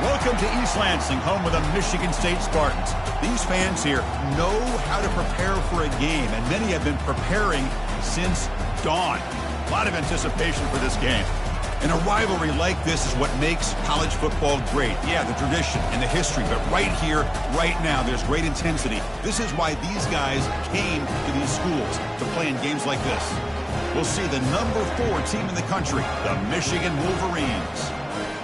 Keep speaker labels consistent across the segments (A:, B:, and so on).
A: Welcome to East Lansing, home of the Michigan State Spartans. These fans here know how to prepare for a game, and many have been preparing since dawn. A lot of anticipation for this game. And a rivalry like this is what makes college football great. Yeah, the tradition and the history, but right here, right now, there's great intensity. This is why these guys came to these schools to play in games like this. We'll see the number 4 team in the country, the Michigan Wolverines,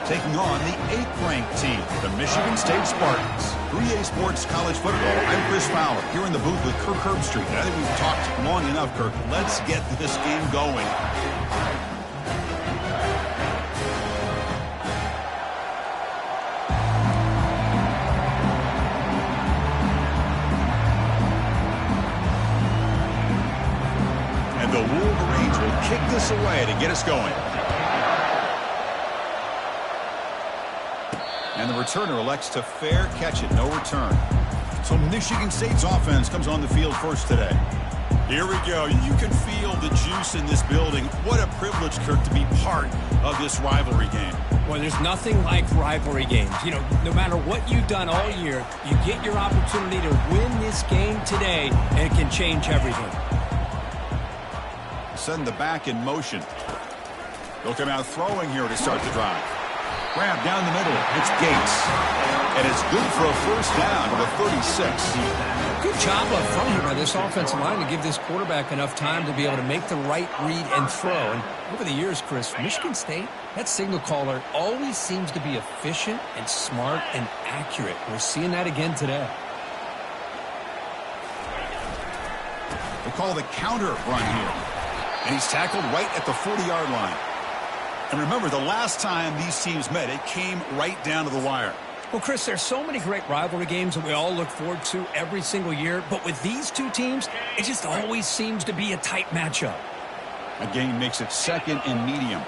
A: taking on the 8th-ranked team, the Michigan State Spartans. For EA Sports College Football, I'm Chris Fowler, here in the booth with Kirk Herbstreit. And I think we've talked long enough, Kirk. Let's get this game going. And the Wolverines will kick this away to get us going. And the returner elects to fair catch it, no return. So Michigan State's offense comes on the field first today. Here we go. You can feel the juice in this building. What a privilege, Kirk, to be part of this rivalry game.
B: Well, there's nothing like rivalry games. You know, no matter what you've done all year, you get your opportunity to win this game today, and it can change everything.
A: Send the back in motion. They'll come out throwing here to start the drive. Grab down the middle. It's Gates. And it's good for a first down to the 36.
B: Good job up front here by this offensive line to give this quarterback enough time to be able to make the right read and throw. And over the years, Chris, Michigan State, that signal caller always seems to be efficient and smart and accurate. We're seeing that again today.
A: They call the counter run here. And he's tackled right at the 40-yard line. And remember, the last time these teams met, it came right down to the wire.
B: Well, Chris, there's so many great rivalry games that we all look forward to every single year. But with these two teams, it just always seems to be a tight matchup.
A: A gain makes it second and medium.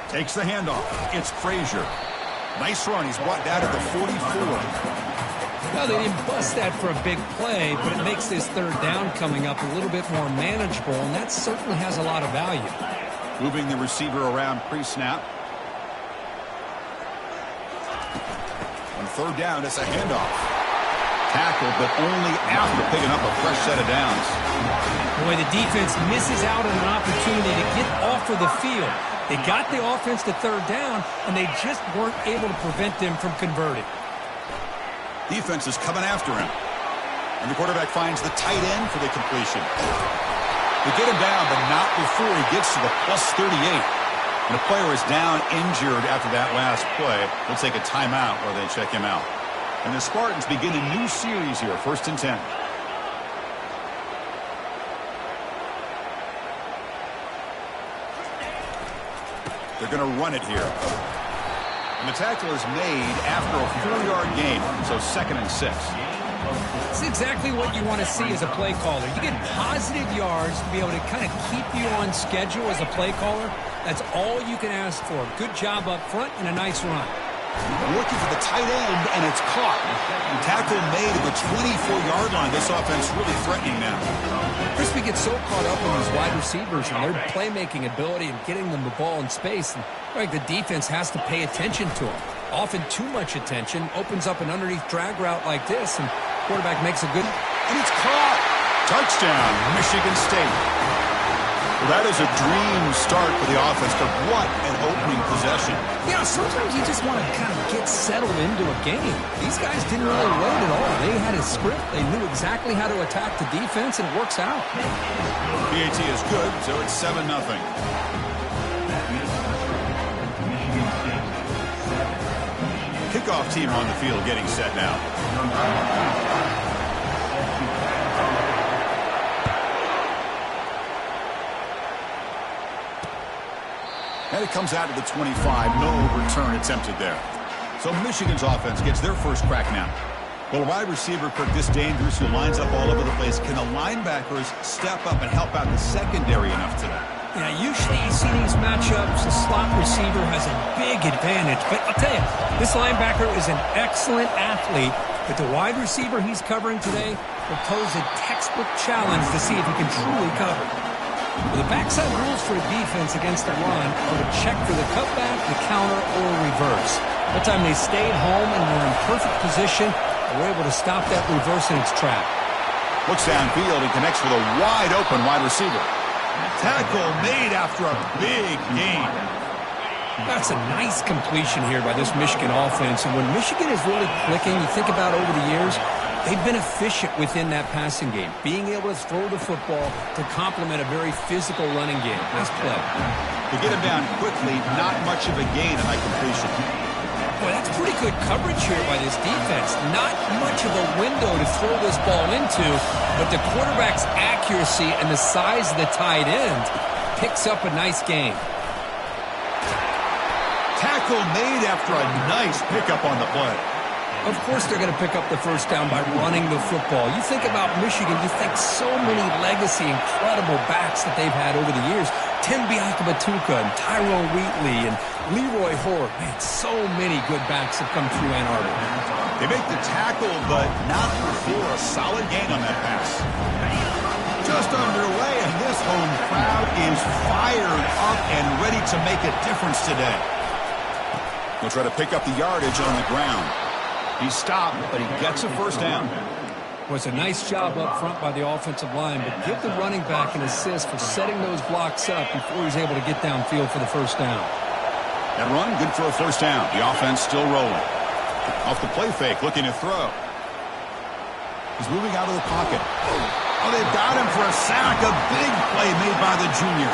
A: Takes the handoff. It's Frazier. Nice run. He's brought down at the 44.
B: Well, they didn't bust that for a big play, but it makes this third down coming up a little bit more manageable, and that certainly has a lot of value.
A: Moving the receiver around pre-snap. On third down, it's a handoff. Tackle, but only after picking up a fresh set of downs.
B: Boy, the defense misses out on an opportunity to get off of the field. They got the offense to third down, and they just weren't able to prevent them from converting.
A: Defense is coming after him. And the quarterback finds the tight end for the completion. They get him down, but not before he gets to the plus 38. And the player is down injured after that last play. They'll take a timeout while they check him out. And the Spartans begin a new series here, 1st and 10. They're going to run it here. And the tackle is made after a 4-yard gain, so 2nd and 6.
B: It's exactly what you want to see as a play caller. You get positive yards to be able to kind of keep you on schedule as a play caller. That's all you can ask for. Good job up front and a nice run.
A: Looking for the tight end, and it's caught. The tackle made at the 24-yard line. This offense really threatening now.
B: Chris, we get so caught up in these wide receivers and their playmaking ability and getting them the ball in space. And like the defense has to pay attention to them. Often too much attention opens up an underneath drag route like this, and quarterback makes a good...
A: And it's caught! Touchdown, Michigan State. Well, that is a dream start for the offense, but what an opening possession.
B: Yeah, sometimes you just want to kind of get settled into a game. These guys didn't really wait at all. They had a script. They knew exactly how to attack the defense, and it works out.
A: PAT is good, so it's 7-0. Kickoff team on the field getting set now. And it comes out to the 25. No return attempted there. So Michigan's offense gets their first crack now. Well, a wide receiver, Kirk, this dangerous, who lines up all over the place. Can the linebackers step up and help out the secondary enough today?
B: Yeah, usually you see these matchups, the slot receiver has a big advantage. But I'll tell you, this linebacker is an excellent athlete, but the wide receiver he's covering today will pose a textbook challenge to see if he can truly cover. Well, the backside rules for a defense against the run are to check for the cutback, the counter, or reverse. That time they stayed home and were in perfect position and were able to stop that reverse in its track.
A: Looks downfield and connects with a wide-open wide receiver. Tackle made after a big gain.
B: That's a nice completion here by this Michigan offense. And when Michigan is really clicking, you think about over the years, they've been efficient within that passing game, being able to throw the football to complement a very physical running game. Nice play.
A: To get him down quickly, not much of a gain on that completion.
B: Boy, that's pretty good coverage here by this defense. Not much of a window to throw this ball into, but the quarterback's accuracy and the size of the tight end picks up a nice gain.
A: Tackle made after a nice pickup on the play.
B: Of course they're going to pick up the first down by running the football. You think about Michigan, you think so many legacy, incredible backs that they've had over the years. Tim Biakabatuka and Tyrone Wheatley and Leroy Hoare. Man, so many good backs have come through Ann Arbor.
A: They make the tackle, but not before a solid gain on that pass. Just underway, and this home crowd is fired up and ready to make a difference today. He'll try to pick up the yardage on the ground. He stopped, but he gets a first down.
B: Was a nice job up front by the offensive line, but give the running back an assist for setting those blocks up before he's able to get downfield for the first down.
A: That run, good for a first down. The offense still rolling. Off the play fake, looking to throw. He's moving out of the pocket. Oh, they've got him for a sack. A big play made by the junior.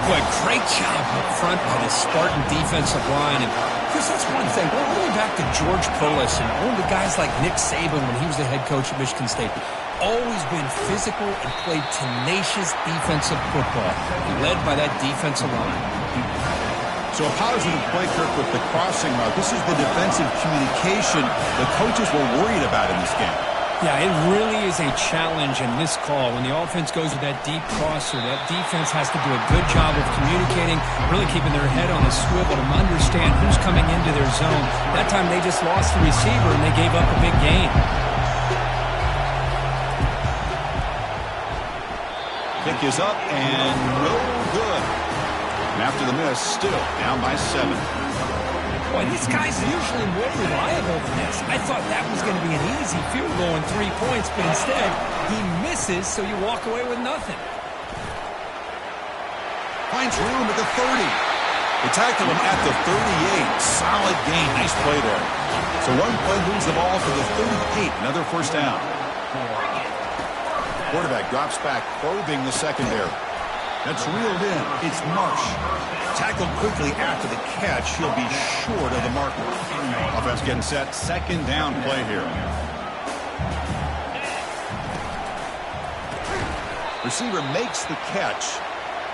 B: Boy, great job up front by the Spartan defensive line. And Chris, that's one thing. All the way back to George Perlis and all the guys like Nick Saban when he was the head coach at Michigan State. Always been physical and played tenacious defensive football, led by that defensive line.
A: So a positive play, Kirk, with the crossing route. This is the defensive communication the coaches were worried about in this game.
B: Yeah, it really is a challenge in this call. When the offense goes with that deep crosser, that defense has to do a good job of communicating, really keeping their head on a swivel to understand who's coming into their zone. That time they just lost the receiver and they gave up a big gain.
A: Kick is up and no good. And after the miss, still down by 7.
B: Boy, these guys are usually more reliable than this. I thought that was going to be an easy field goal and 3 points, but instead, he misses, so you walk away with nothing.
A: Finds room at the 30. They tackle him at the 38. Solid gain. Nice play there. So one play moves the ball to the 38. Another first down. Quarterback drops back, probing the secondary. That's reeled in. It's Marsh. Tackled quickly after the catch. He'll be short of the marker. Offense getting set. Second down play here. Receiver makes the catch,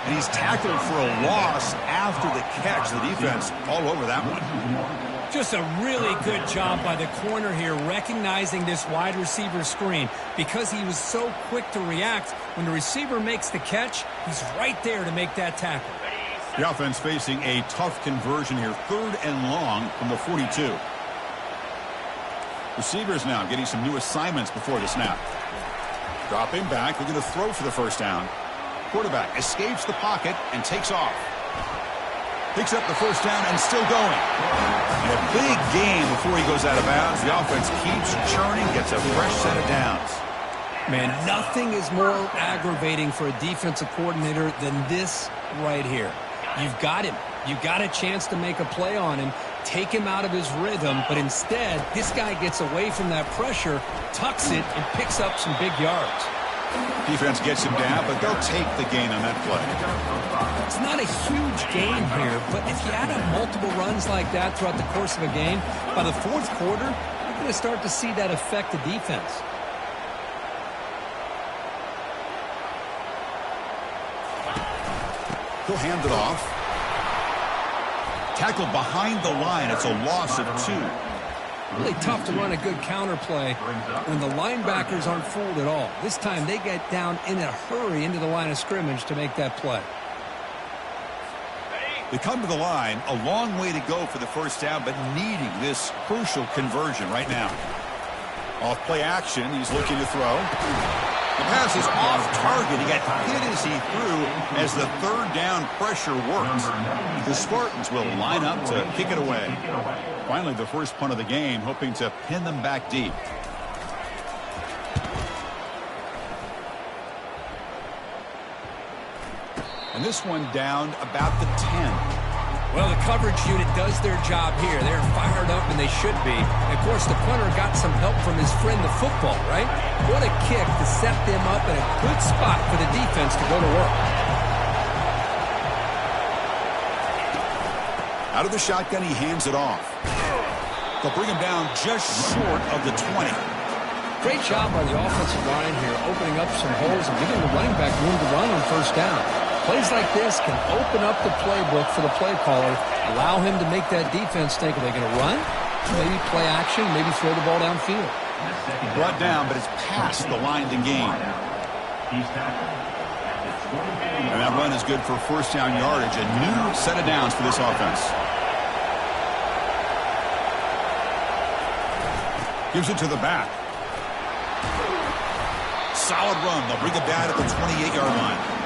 A: and he's tackled for a loss after the catch. The defense all over that one.
B: Just a really good job by the corner here, recognizing this wide receiver screen. Because he was so quick to react, when the receiver makes the catch, he's right there to make that tackle.
A: The offense facing a tough conversion here. 3rd and long from the 42. Receivers now getting some new assignments before the snap. Dropping back, looking to throw for the first down. Quarterback escapes the pocket and takes off. Picks up the first down and still going. And a big gain before he goes out of bounds. The offense keeps churning, gets a fresh set of downs.
B: Man, nothing is more aggravating for a defensive coordinator than this right here. You've got him. You've got a chance to make a play on him, take him out of his rhythm, but instead, this guy gets away from that pressure, tucks it, and picks up some big yards.
A: Defense gets him down, but they'll take the gain on that play.
B: It's not a huge gain here, but if you add up multiple runs like that throughout the course of a game, by the 4th quarter, you're going to start to see that affect the defense.
A: He'll hand it off. Tackled behind the line. It's a loss of 2.
B: Really tough to run a good counter play when the linebackers aren't fooled at all. This time they get down in a hurry into the line of scrimmage to make that play.
A: They come to the line, a long way to go for the first down, but needing this crucial conversion right now. Off play action, he's looking to throw. The pass is off target. He got hit as he threw as the third down pressure worked. The Spartans will line up to kick it away. Finally, the first punt of the game, hoping to pin them back deep. And this one down about the 10.
B: Well, the coverage unit does their job here. They're fired up, and they should be. And of course, the punter got some help from his friend, the football, right? What a kick to set them up in a good spot for the defense to go to work.
A: Out of the shotgun, he hands it off. They'll bring him down just short of the 20.
B: Great job by the offensive line here, opening up some holes and giving the running back room to run on first down. Plays like this can open up the playbook for the play caller, allow him to make that defense think, are they going to run? Maybe play action, maybe throw the ball downfield.
A: Brought down, but it's past the line to gain. And that run is good for first down yardage. A new set of downs for this offense. Gives it to the back. Solid run. They'll bring it back at the 28-yard line.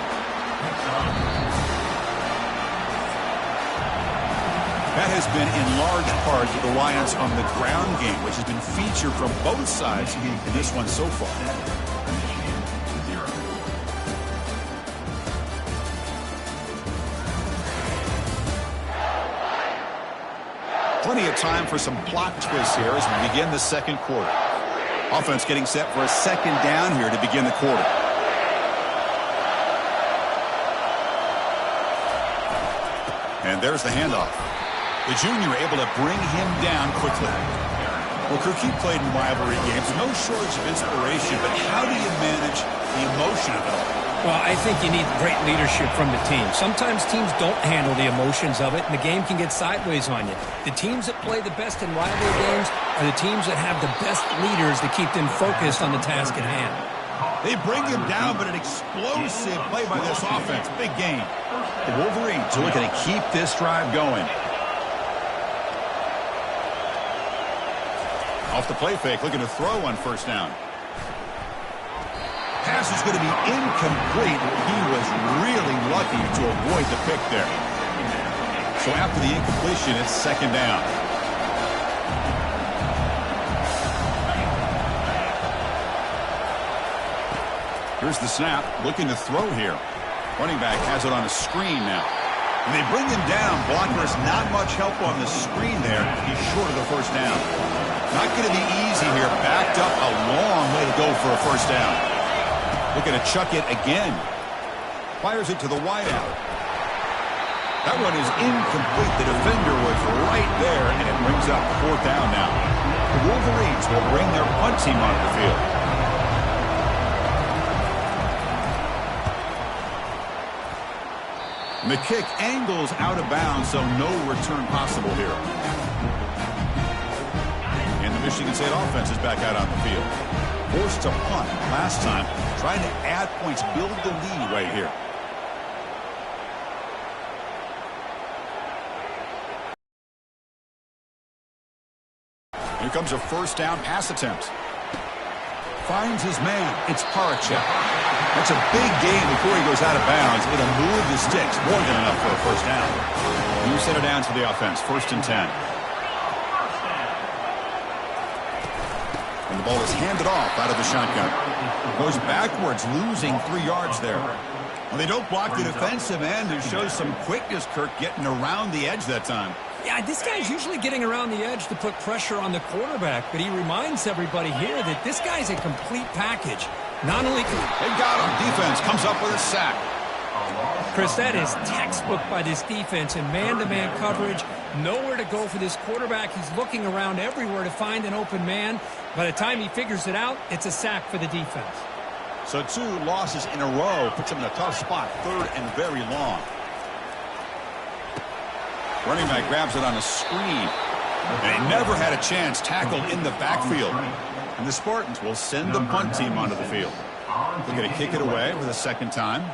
A: That has been in large part the reliance on the ground game, which has been featured from both sides in this one so far. Plenty of time for some plot twists here as we begin the second quarter. Offense getting set for a second down here to begin the quarter. And there's the handoff. The junior able to bring him down quickly. Well, Kirk, played in rivalry games. No shortage of inspiration, but how do you manage the emotion of it all?
B: Well, I think you need great leadership from the team. Sometimes teams don't handle the emotions of it, and the game can get sideways on you. The teams that play the best in rivalry games are the teams that have the best leaders to keep them focused on the task at hand.
A: They bring him down, but an explosive play by this offense. Big game. The Wolverines are looking to keep this drive going. Off the play fake, looking to throw on first down. Pass is going to be incomplete. He was really lucky to avoid the pick there. So after the incompletion, it's second down. Here's the snap, looking to throw here. Running back has it on a screen now. And they bring him down. Blockers not much help on the screen there. He's short of the first down. Not going to be easy here. Backed up a long way to go for a first down. Looking to chuck it again. Fires it to the wideout. That one is incomplete. The defender was right there, and it brings up fourth down now. The Wolverines will bring their punt team onto the field. And the kick angles out of bounds, so no return possible here. And the Michigan State offense is back out on the field. Forced to punt last time, trying to add points, build the lead right here. Here comes a first down pass attempt. Finds his man. It's Parachek. That's a big gain before he goes out of bounds. It'll move the sticks. More than enough for a first down. New set of downs for the offense. First and 10. And the ball is handed off out of the shotgun. Goes backwards, losing 3 yards there. Well, they don't block the defensive end, who shows some quickness, Kirk, getting around the edge that time.
B: Yeah, this guy's usually getting around the edge to put pressure on the quarterback, but he reminds everybody here that this guy's a complete package. Not only can
A: they got him. Defense comes up with a sack.
B: Chris, that is textbook by this defense in man-to-man coverage. Nowhere to go for this quarterback. He's looking around everywhere to find an open man. By the time he figures it out, it's a sack for the defense.
A: So 2 losses in a row puts him in a tough spot. Third and very long. Running back grabs it on a screen. And he never had a chance tackled in the backfield. And the Spartans will send the punt team onto the field. They're going to kick it away for the second time.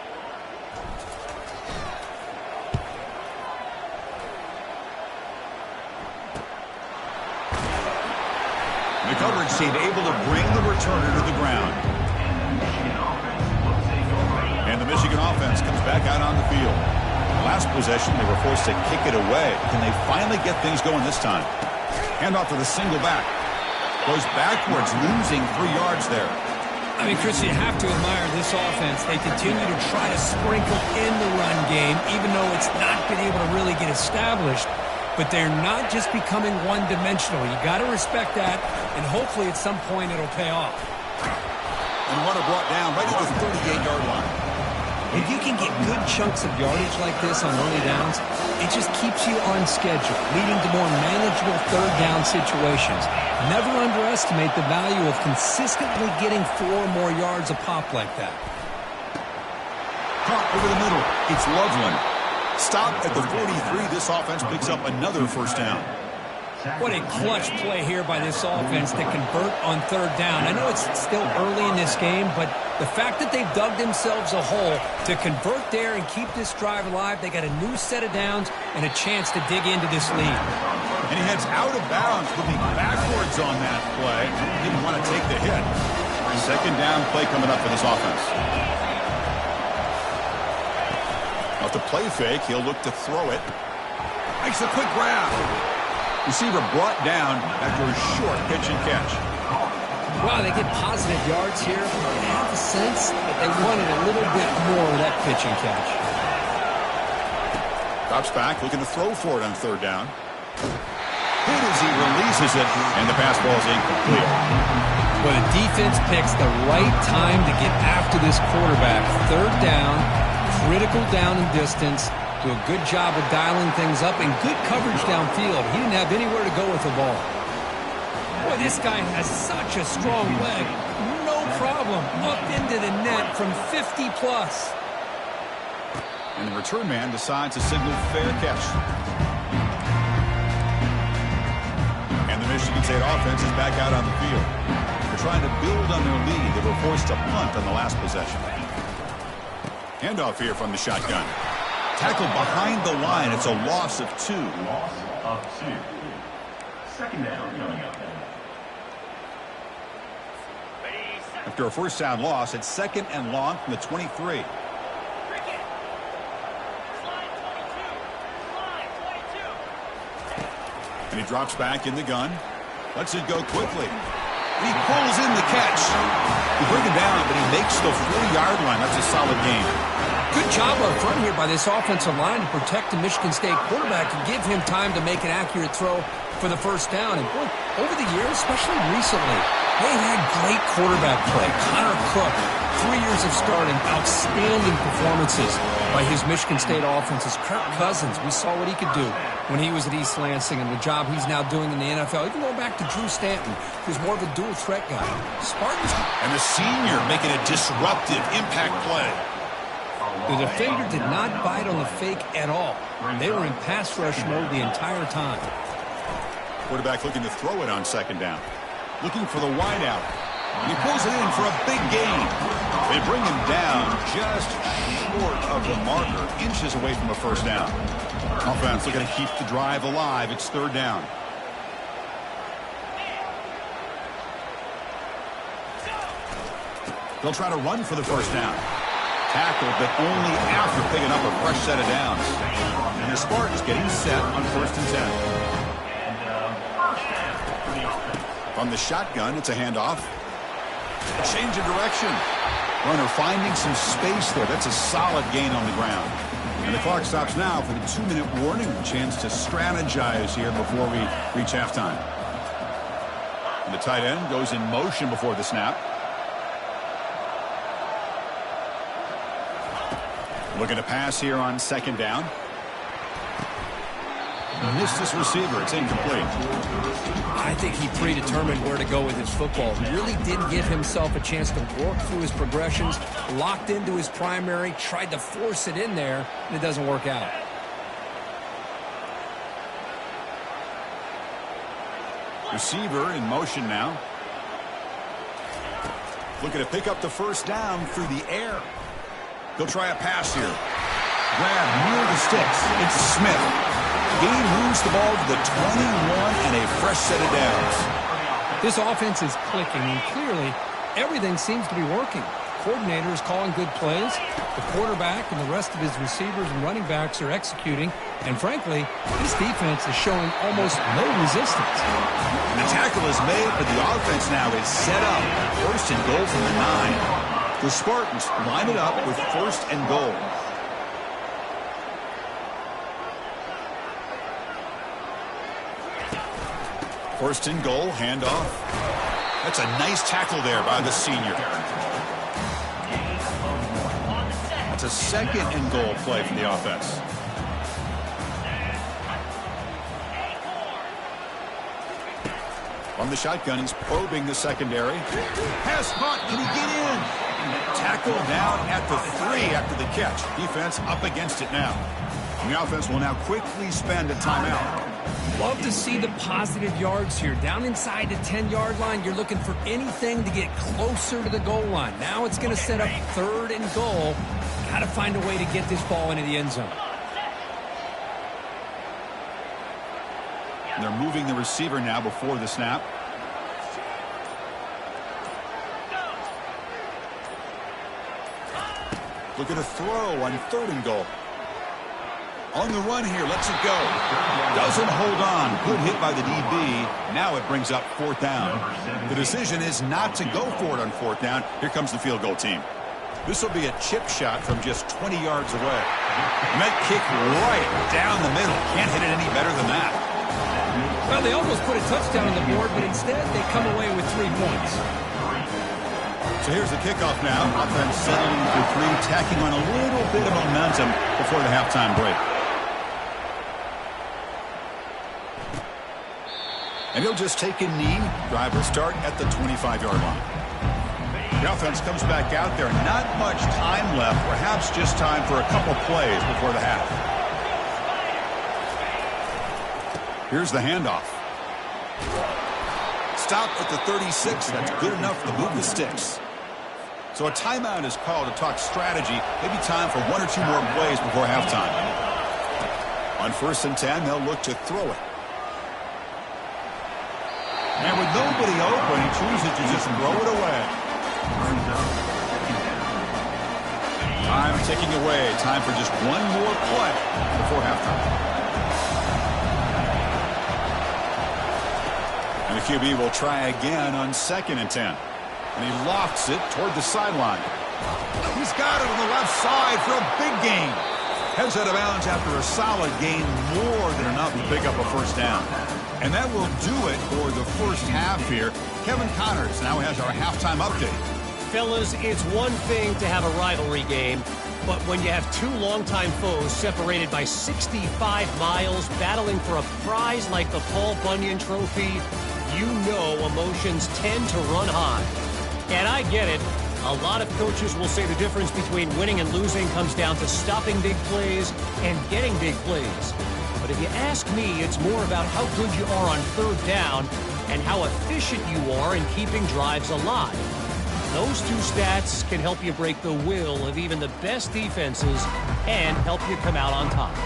A: coverage team able to bring the returner to the ground. And the Michigan offense comes back out on the field. Last possession, they were forced to kick it away. Can they finally get things going this time? Handoff to the single back. Goes backwards, losing 3 yards there.
B: I mean, Chris, you have to admire this offense. They continue to try to sprinkle in the run game, even though it's not been able to really get established. But they're not just becoming one-dimensional. You got to respect that, and hopefully at some point it'll pay off.
A: And runner brought down right at the 38-yard line.
B: If you can get good chunks of yardage like this on early downs, it just keeps you on schedule, leading to more manageable third down situations. Never underestimate the value of consistently getting 4 or more yards a pop like that.
A: Caught over the middle. It's Loveland. Stop at the 43. This offense picks up another first down.
B: What a clutch play here by this offense to convert on third down. I know it's still early in this game, but the fact that they've dug themselves a hole to convert there and keep this drive alive, they got a new set of downs and a chance to dig into this lead.
A: And he heads out of bounds, looking backwards on that play. Didn't want to take the hit. Second down play coming up for this offense. Off the play fake, he'll look to throw it. Makes a quick grab. Receiver brought down after a short pitch and catch.
B: Wow, they get positive yards here. I have a sense that they wanted a little bit more of that pitch and catch.
A: Drops back, looking to throw for it on third down. Hit as he releases it, and the pass ball is incomplete.
B: Well, the defense picks the right time to get after this quarterback. Third down, critical down and distance. Do a good job of dialing things up and good coverage downfield. He didn't have anywhere to go with the ball. Boy, this guy has such a strong leg. No problem. Up into the net from 50-plus.
A: And the return man decides to signal fair catch. And the Michigan State offense is back out on the field. They're trying to build on their lead. They were forced to punt on the last possession. Handoff here from the shotgun. Tackled behind the line. It's a loss of 2.
C: Loss of 2. Second down coming up.
A: After a first down loss, it's second and long from the 23. And he drops back in the gun. Lets it go quickly. And he pulls in the catch. He brings him down, but he makes the 40-yard line. That's a solid game.
B: Good job up front here by this offensive line to protect the Michigan State quarterback and give him time to make an accurate throw for the first down. And boy, over the years, especially recently, they've had great quarterback play. Connor Cook, 3 years of starting, outstanding performances by his Michigan State offenses. Kirk Cousins, we saw what he could do when he was at East Lansing and the job he's now doing in the NFL. Even going back to Drew Stanton, who's more of a dual threat guy. Spartans.
A: And the senior making a disruptive impact play.
B: The defender did not bite on the fake at all. They were in pass rush mode the entire time.
A: Quarterback looking to throw it on second down. Looking for the wideout. He pulls it in for a big gain. They bring him down just short of the marker, inches away from a first down. Offense looking to keep the drive alive. It's third down. They'll try to run for the first down. Tackled, but only after picking up a fresh set of downs. And the Spartans getting set on first and 10. From the shotgun, it's a handoff. Change of direction. Runner finding some space there. That's a solid gain on the ground. And the clock stops now for the 2-minute warning. A chance to strategize here before we reach halftime. And the tight end goes in motion before the snap. Looking to pass here on second down. Missed this receiver. It's incomplete.
B: I think he predetermined where to go with his football. He really didn't give himself a chance to work through his progressions, locked into his primary, tried to force it in there, and it doesn't work out.
A: Receiver in motion now. Looking to pick up the first down through the air. They'll try a pass here. Grab near the sticks. It's Smith. Gain moves the ball to the 21 and a fresh set of downs.
B: This offense is clicking, and clearly everything seems to be working. The coordinator is calling good plays. The quarterback and the rest of his receivers and running backs are executing. And frankly, this defense is showing almost no resistance.
A: And the tackle is made, but the offense now is set up. First and goal from the 9. The Spartans line it up with first and goal. First and goal, handoff. That's a nice tackle there by the senior. That's a second and goal play for the offense. From the shotgun, he's probing the secondary. Pass caught. Can he get in? Tackle down at the 3 after the catch. Defense up against it now. And the offense will now quickly spend a timeout.
B: Love to see the positive yards here. Down inside the 10-yard line, you're looking for anything to get closer to the goal line. Now it's going to set up third and goal. Got to find a way to get this ball into the end zone.
A: And they're moving the receiver now before the snap. Look at a throw on third and goal. On the run here, lets it go. Doesn't hold on. Good hit by the DB. Now it brings up fourth down. The decision is not to go for it on fourth down. Here comes the field goal team. This will be a chip shot from just 20 yards away. And that kick right down the middle. Can't hit it any better than that.
B: Well, they almost put a touchdown on the board, but instead they come away with 3 points.
A: So here's the kickoff now. Offense settling for 3, tacking on a little bit of momentum before the halftime break. And he'll just take a knee. Drive will start at the 25-yard line. The offense comes back out there. Not much time left. Perhaps just time for a couple plays before the half. Here's the handoff. Stop at the 36. That's good enough to move the sticks. So a timeout is called to talk strategy. Maybe time for 1 or 2 more plays before halftime. On first and 10, they'll look to throw it. And with nobody open, he chooses to just throw it away. Time ticking away. Time for just 1 more play before halftime. And the QB will try again on second and 10. And he lofts it toward the sideline. He's got it on the left side for a big gain. Heads out of bounds after a solid gain, more than enough to pick up a first down. And that will do it for the first half here. Kevin Connors now has our halftime update.
D: Fellas, it's one thing to have a rivalry game, but when you have 2 longtime foes separated by 65 miles battling for a prize like the Paul Bunyan Trophy, you know emotions tend to run high. And I get it. A lot of coaches will say the difference between winning and losing comes down to stopping big plays and getting big plays. But if you ask me, it's more about how good you are on third down and how efficient you are in keeping drives alive. Those 2 stats can help you break the will of even the best defenses and help you come out on top.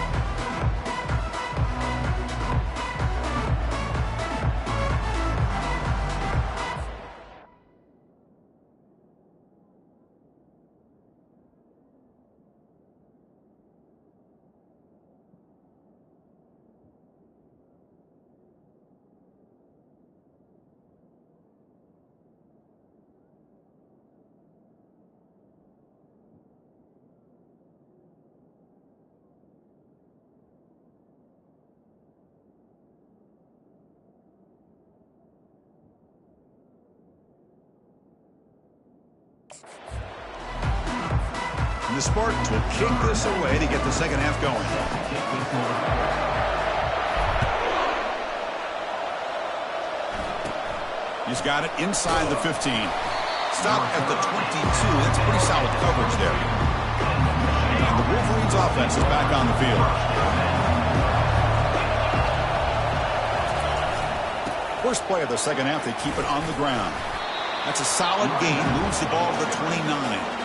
A: And the Spartans will kick this away to get the second half going. He's got it inside the 15. Stop at the 22. That's pretty solid coverage there. And the Wolverines offense is back on the field. First play of the second half, they keep it on the ground. That's a solid gain. Moves the ball to the 29.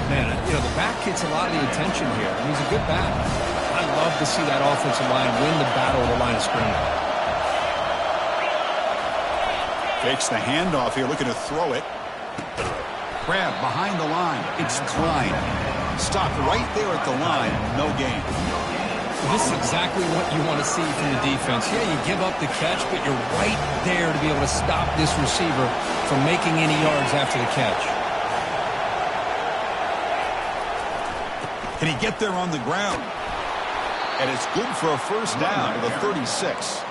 B: Man, you know, the back gets a lot of the attention here. He's a good back. I love to see that offensive line win the battle of the line of scrimmage.
A: Fakes the handoff here, looking to throw it. Grab behind the line. It's Klein. Stopped right there at the line. No gain.
B: This is exactly what you want to see from the defense. Yeah, you give up the catch, but you're right there to be able to stop this receiver from making any yards after the catch.
A: Can he get there on the ground? And it's good for a first down to the 36.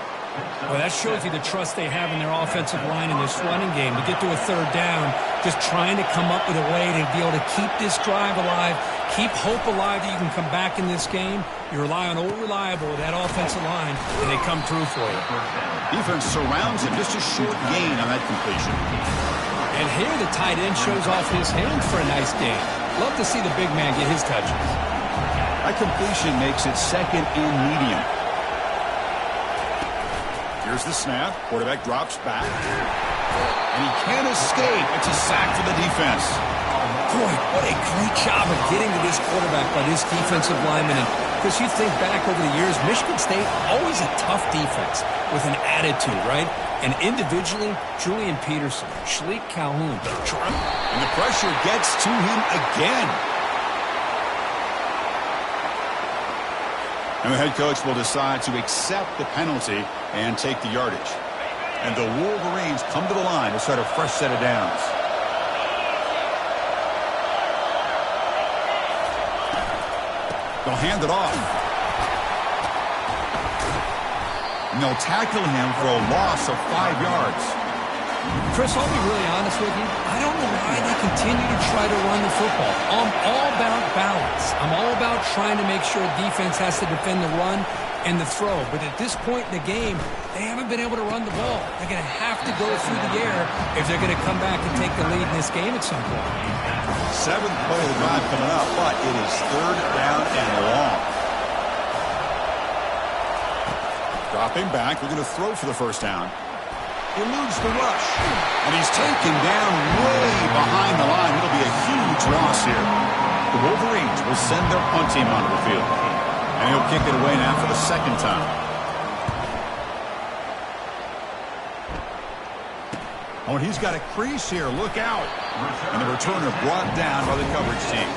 B: Well, that shows you the trust they have in their offensive line in this running game. To get to a third down, just trying to come up with a way to be able to keep this drive alive, keep hope alive that you can come back in this game. You rely on Old Reliable with that offensive line, and they come through for you.
A: Defense surrounds him. Just a short gain on that completion.
B: And here the tight end shows off his hands for a nice gain. Love to see the big man get his touches.
A: That completion makes it second and medium. Here's the snap. Quarterback drops back. And he can't escape. It's a sack for the defense.
B: Boy, what a great job of getting to this quarterback by this defensive lineman. And Chris, you think back over the years, Michigan State, always a tough defense with an attitude, right? And individually, Julian Peterson, Shalik Calhoun.
A: And the pressure gets to him again. And the head coach will decide to accept the penalty and take the yardage. And the Wolverines come to the line to start a fresh set of downs. They'll hand it off. And they'll tackle him for a loss of 5 yards.
B: Chris, I'll be really honest with you. I don't know why they continue to try to run the football. I'm all about balance. I'm all about trying to make sure defense has to defend the run and the throw. But at this point in the game, they haven't been able to run the ball. They're going to have to go through the air if they're going to come back and take the lead in this game at some point.
A: 7th play of the drive coming up, but it is third down and long. Dropping back, we're going to throw for the first down. Eludes the rush. And he's taken down way behind the line. It'll be a huge loss here. The Wolverines will send their punt team onto the field. And he'll kick it away now for the second time. Oh, and he's got a crease here. Look out. And the returner brought down by the coverage team.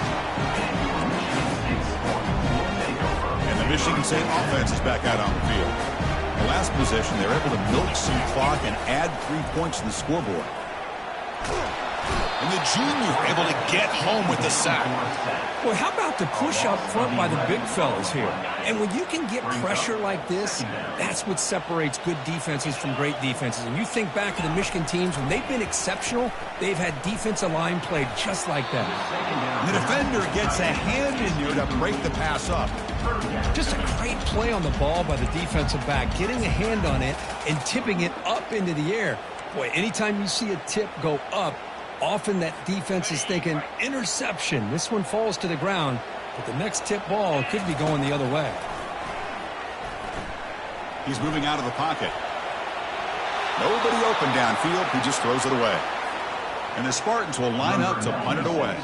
A: And the Michigan State offense is back out on the field. The last possession, they were able to milk some clock and add 3 points to the scoreboard. And the junior able to get home with the sack.
B: Well, how about the push up front by the big fellas here? And when you can get pressure like this, that's what separates good defenses from great defenses. And you think back to the Michigan teams, when they've been exceptional, they've had defensive line play just like that.
A: The defender gets a hand in here to break the pass up.
B: Just a great play on the ball by the defensive back, getting a hand on it and tipping it up into the air. Boy, anytime you see a tip go up, often that defense is thinking interception. This one falls to the ground, but the next tip ball could be going the other way.
A: He's moving out of the pocket. Nobody open downfield. He just throws it away. And the Spartans will line up to punt it away.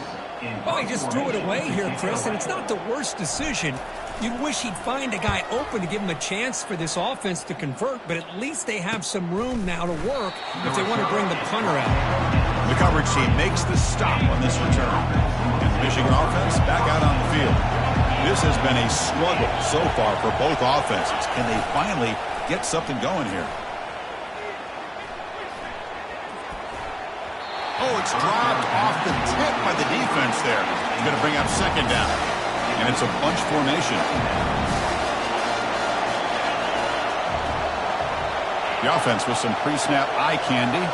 B: Well, he just threw it away here, Chris, and it's not the worst decision. You'd wish he'd find a guy open to give him a chance for this offense to convert, but at least they have some room now to work if they want to bring the punter out.
A: The coverage team makes the stop on this return. And the Michigan offense back out on the field. This has been a struggle so far for both offenses. Can they finally get something going here? Oh, it's dropped off the tip by the defense there. He's going to bring up second down. And it's a bunch formation. The offense with some pre-snap eye candy.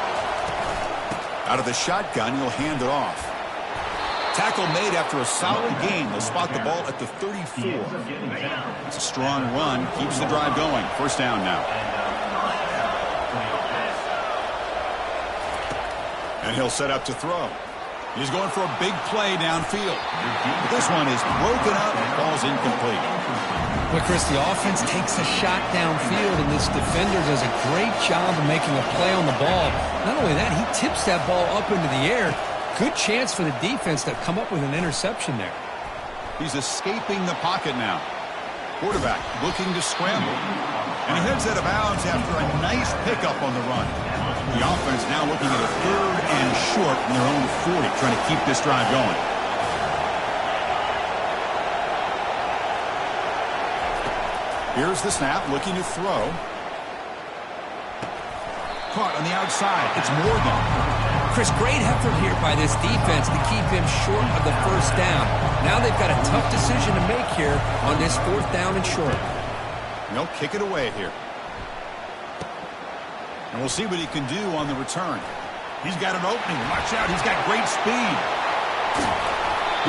A: Out of the shotgun, he'll hand it off. Tackle made after a solid gain. They'll spot the ball at the 34. It's a strong run. Keeps the drive going. First down now. And he'll set up to throw. He's going for a big play downfield. But this one is broken up and falls incomplete.
B: Well, Chris, the offense takes a shot downfield, and this defender does a great job of making a play on the ball. Not only that, he tips that ball up into the air. Good chance for the defense to come up with an interception there.
A: He's escaping the pocket now. Quarterback looking to scramble. And he heads out of bounds after a nice pickup on the run. The offense now looking at a 3rd and short from their own 40, trying to keep this drive going. Here's the snap, looking to throw. Caught on the outside. It's Morgan.
B: Chris, great effort here by this defense to keep him short of the first down. Now they've got a tough decision to make here on this 4th down and short.
A: And they'll kick it away here. And we'll see what he can do on the return. He's got an opening. Watch out. He's got great speed.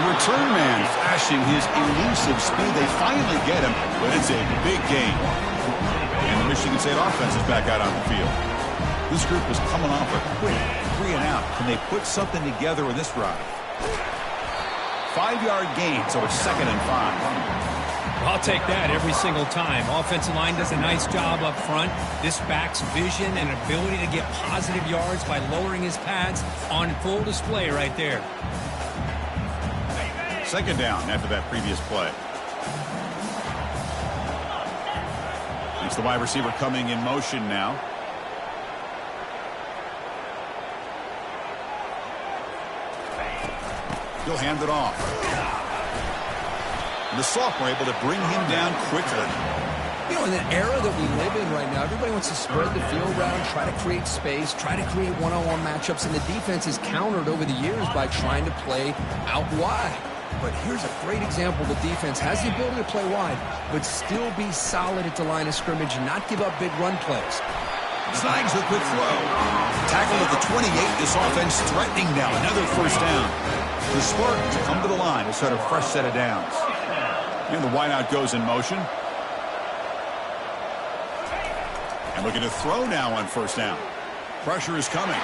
A: The return man flashing his elusive speed. They finally get him, but it's a big gain. And the Michigan State offense is back out on the field. This group is coming off a quick 3 and out. Can they put something together in this drive? 5-yard gain, so it's 2nd and 5.
B: I'll take that every single time. Offensive line does a nice job up front. This back's vision and ability to get positive yards by lowering his pads on full display right there.
A: 2nd down after that previous play. It's the wide receiver coming in motion now. He'll hand it off. And the sophomore able to bring him down quickly.
B: You know, in the era that we live in right now, everybody wants to spread the field around, try to create space, try to create one-on-one matchups, and the defense is countered over the years by trying to play out wide. But here's a great example. The defense has the ability to play wide, but still be solid at the line of scrimmage and not give up big run plays.
A: Snags a quick throw. Tackle at the 28. This offense threatening now. Another 1st down. The Spartans come to the line to start a fresh set of downs. And the wideout goes in motion. And looking to throw now on 1st down. Pressure is coming.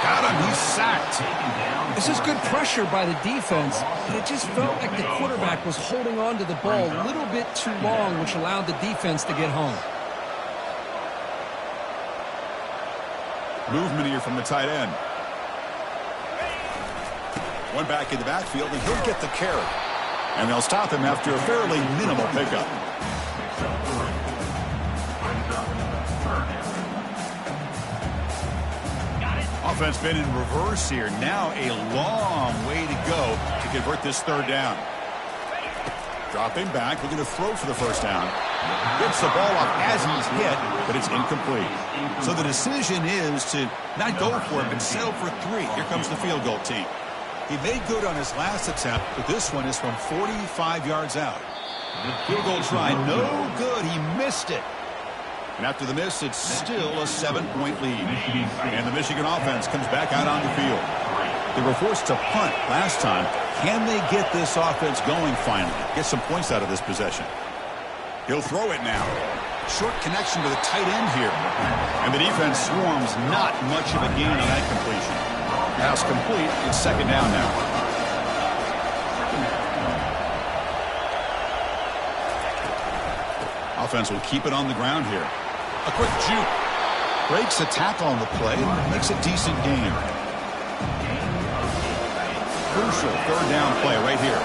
A: Got him. He's sacked.
B: This is good pressure by the defense, but it just felt like the quarterback was holding on to the ball a little bit too long, which allowed the defense to get home.
A: Movement here from the tight end. One back in the backfield, and he'll get the carry. And they'll stop him after a fairly minimal pickup. Offense been in reverse here. Now a long way to go to convert this 3rd down. Dropping back, looking to throw for the 1st down. Gets the ball off as he's hit, but it's incomplete. So the decision is to not go for it, but settle for 3. Here comes the field goal team. He made good on his last attempt, but this one is from 45 yards out. Field goal try, no good. He missed it. And after the miss, it's still a 7-point lead. And the Michigan offense comes back out on the field. They were forced to punt last time. Can they get this offense going finally? Get some points out of this possession. He'll throw it now. Short connection to the tight end here. And the defense swarms, not much of a gain on that completion. Pass complete. It's 2nd down now. Offense will keep it on the ground here. A quick juke. Breaks a tackle on the play. Makes a decent gain. Crucial 3rd down play right here.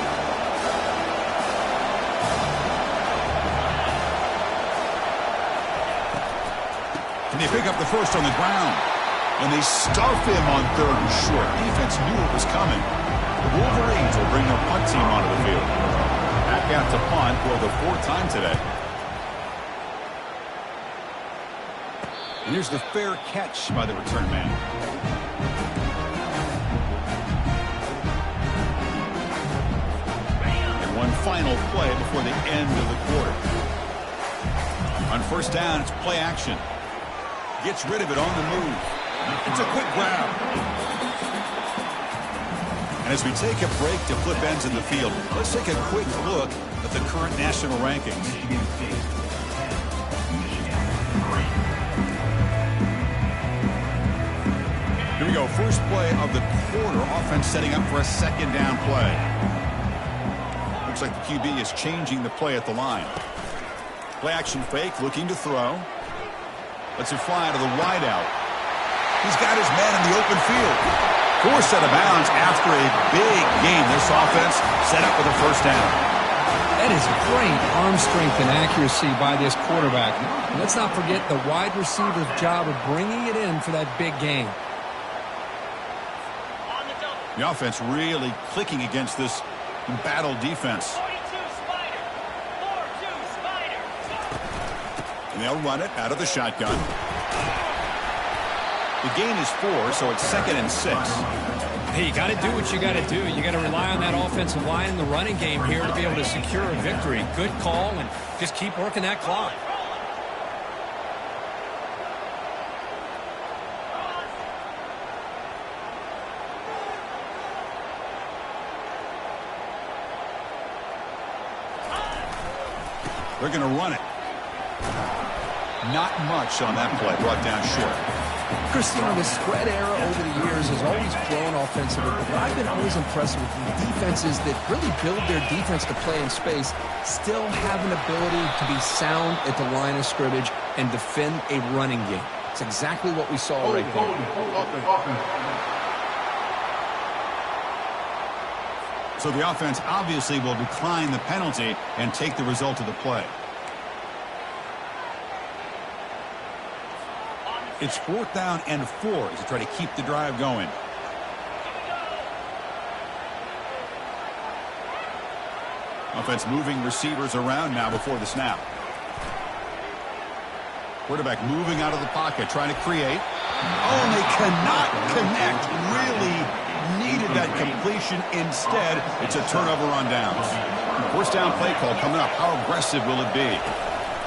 A: And they pick up the 1st on the ground. And they stuff him on 3rd and short. Defense knew it was coming. The Wolverines will bring their punt team onto the field. Back out to punt for the 4th time today. And here's the fair catch by the return man. And one final play before the end of the quarter. On 1st down, it's play action. Gets rid of it on the move. It's a quick grab. And as we take a break to flip ends in the field, let's take a quick look at the current national rankings. Here we go. First play of the quarter. Offense setting up for a 2nd down play. Looks like the QB is changing the play at the line. Play action fake, looking to throw. Lets it fly to the wideout. He's got his man in the open field. Forced out of bounds after a big gain. This offense set up with a 1st down.
B: That is great arm strength and accuracy by this quarterback. And let's not forget the wide receiver's job of bringing it in for that big game.
A: The offense really clicking against this battle defense. And they'll run it out of the shotgun. The gain is 4, so it's 2nd and 6.
B: Hey, you got to do what you got to do. You got to rely on that offensive line in the running game here to be able to secure a victory. Good call, and just keep working that clock.
A: They're going to run it. Not much on that play. Brought down short.
B: Cristiano, the spread era over the years has always grown offensively, but I've been always impressed with the defenses that really build their defense to play in space, still have an ability to be sound at the line of scrimmage and defend a running game. It's exactly what we saw right there.
A: So the offense obviously will decline the penalty and take the result of the play. It's 4th down and 4 as they try to keep the drive going. Offense moving receivers around now before the snap. Quarterback moving out of the pocket, trying to create. Oh, and they cannot connect. Really needed that completion. Instead, it's a turnover on downs. 1st down play call coming up. How aggressive will it be?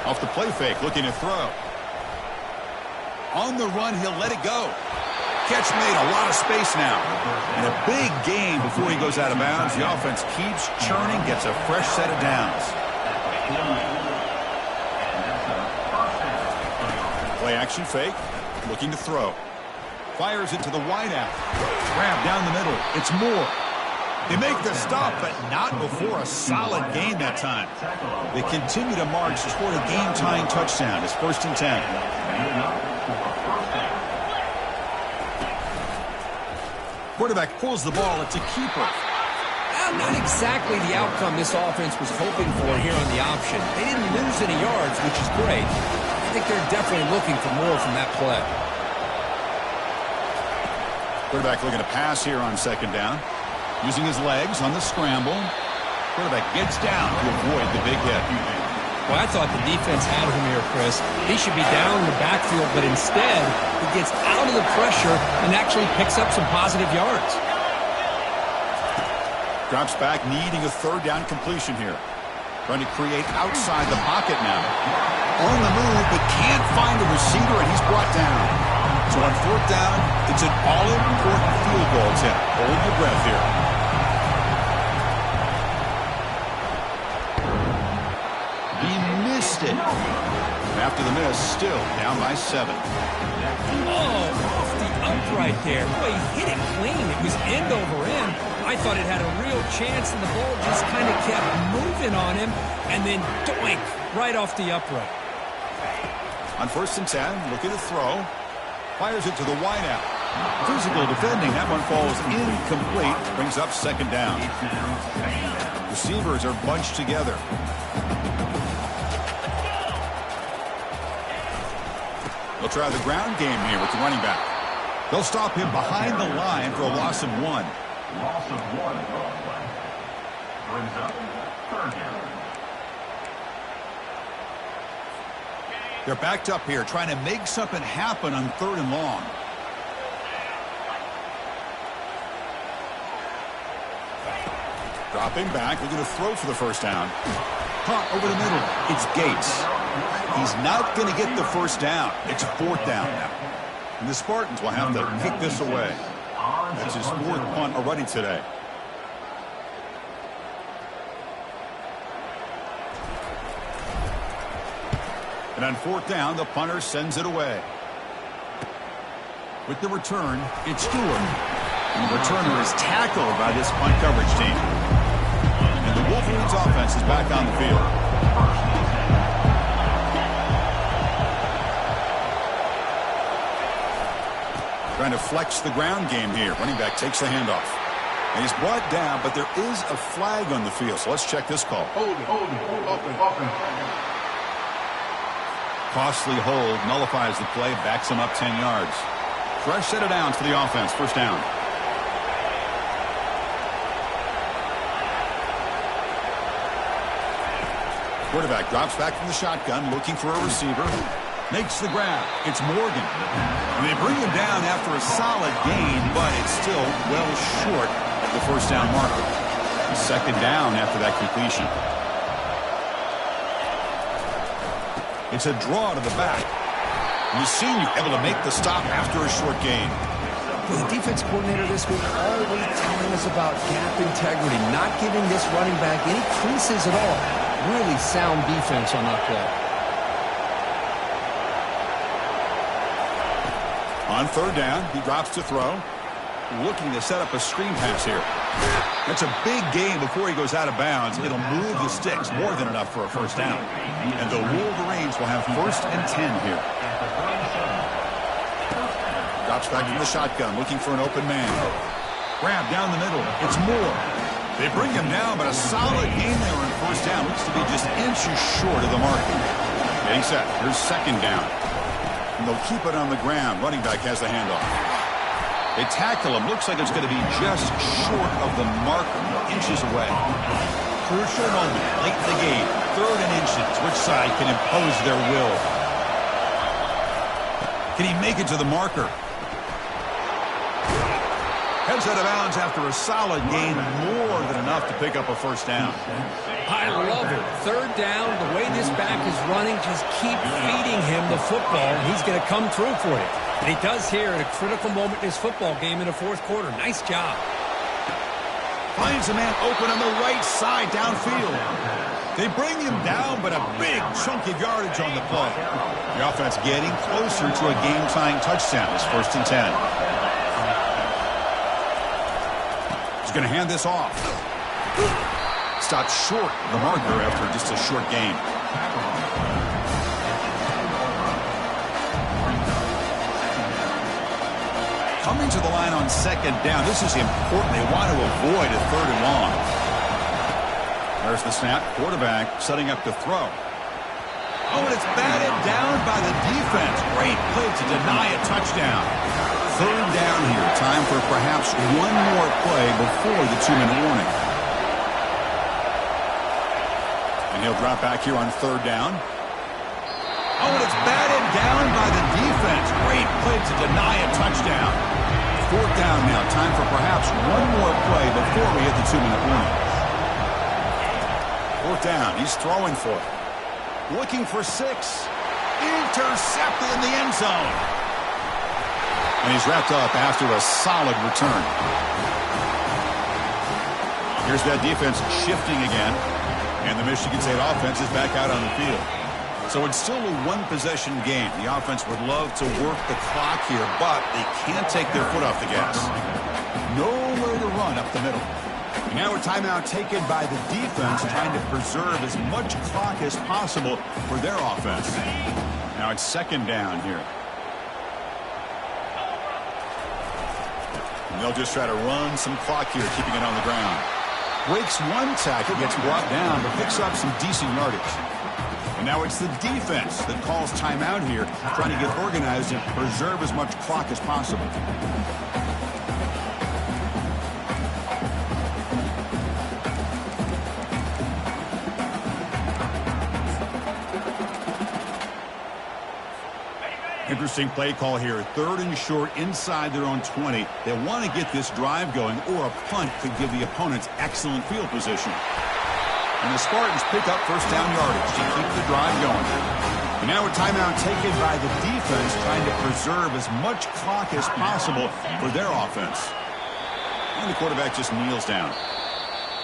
A: Off the play fake, looking to throw. On the run, he'll let it go. Catch made, a lot of space now. And a big gain before he goes out of bounds. The offense keeps churning, gets a fresh set of downs. Play action fake, looking to throw. Fires it to the wideout. Grab down the middle. It's Moore. They make the stop, but not before a solid gain that time. They continue to march toward a game-tying touchdown. It's 1st and 10. Quarterback pulls the ball. It's a keeper.
B: Not exactly the outcome this offense was hoping for here on the option. They didn't lose any yards, which is great. I think they're definitely looking for more from that play.
A: Quarterback looking to pass here on 2nd down. Using his legs on the scramble. Quarterback gets down to avoid the big hit.
B: Well, I thought the defense had him here, Chris. He should be down in the backfield, but instead he gets out of the pressure and actually picks up some positive yards.
A: Drops back, needing a 3rd down completion here. Trying to create outside the pocket now. On the move, but can't find the receiver, and he's brought down. So on 4th down, it's an all-important field goal attempt. Hold your breath here. He missed it. After the miss, still down by 7.
B: Oh, off the upright there. Boy, he hit it clean. It was end over end. I thought it had a real chance, and the ball just kind of kept moving on him, and then doink, right off the upright.
A: On 1st and 10, looking to throw. Fires it to the wideout. Physical defending. That one falls incomplete. Brings up 2nd down. Receivers are bunched together. They'll try the ground game here with the running back. They'll stop him behind the line for a loss of 1.
C: Loss of 1 play. Brings up 3rd down.
A: They're backed up here, trying to make something happen on 3rd and long. Dropping back, looking to throw for the 1st down. Punt over the middle. It's Gates. He's not going to get the 1st down. It's 4th down now. And the Spartans will have to kick this away. That's his 4th punt already today. And on 4th down, the punter sends it away. With the return, it's Stewart. And the returner is tackled by this punt coverage team. And the Wolverines offense is back on the field. Trying to flex the ground game here. Running back takes the handoff. And he's brought down, but there is a flag on the field, so let's check this call.
C: Offense.
A: Costly hold, nullifies the play, backs him up 10 yards. Fresh set of downs for the offense, first down. Quarterback drops back from the shotgun, looking for a receiver. Makes the grab. It's Morgan. And they bring him down after a solid gain, but it's still well short of the first down marker. Second down after that completion. It's a draw to the back. And the senior able to make the stop after a short gain.
B: The defense coordinator this week always telling us about gap integrity, not giving this running back any creases at all. Really sound defense on that play.
A: On third down, he drops to throw. Looking to set up a screen pass here. That's a big gain before he goes out of bounds. It'll move the sticks, more than enough for a first down. And the Wolverines will have 1st and 10 here. Drops back from the shotgun, looking for an open man. Grab down the middle. It's Moore. They bring him down, but a solid gain there on first down. Looks to be just inches short of the marker. Getting set. Here's second down. And they'll keep it on the ground. Running back has the handoff. They tackle him. Looks like it's going to be just short of the marker, inches away. Crucial moment late in the game. 3rd and inches. Which side can impose their will? Can he make it to the marker? Heads out of bounds after a solid gain, more than enough to pick up a first down.
B: I love it. Third down, the way this back is running, just keep feeding him the football, and he's going to come through for you. And he does here at a critical moment in his football game in the 4th quarter. Nice job.
A: Finds a man open on the right side downfield. They bring him down, but a big chunk of yardage on the play. The offense getting closer to a game-tying touchdown. It's 1st and 10. He's going to hand this off. Stopped short of the marker after just a short gain. Coming to the line on second down. This is important. They want to avoid a 3rd and long. There's the snap. Quarterback setting up to throw. Oh, and it's batted down by the defense. Great play to deny a touchdown. 3rd down here. Time for perhaps one more play before the 2-minute warning. And he'll drop back here on 3rd down. Oh, and it's batted down by the defense. Great play to deny a touchdown. 4th down now. Time for perhaps one more play before we hit the 2-minute warning. 4th down. He's throwing for it. Looking for 6. Intercepted in the end zone. And he's wrapped up after a solid return. Here's that defense shifting again. And the Michigan State offense is back out on the field. So it's still a one-possession game. The offense would love to work the clock here, but they can't take their foot off the gas. Nowhere to run up the middle. And now a timeout taken by the defense, trying to preserve as much clock as possible for their offense. Now it's second down here. And they'll just try to run some clock here, keeping it on the ground. Breaks one tackle, gets brought down, but picks up some decent yardage. And now it's the defense that calls timeout here, trying to get organized and preserve as much clock as possible. Interesting play call here. 3rd and short inside their own 20. They want to get this drive going, or a punt could give the opponents excellent field position. And the Spartans pick up first down yardage to keep the drive going. And now a timeout taken by the defense, trying to preserve as much clock as possible for their offense. And the quarterback just kneels down.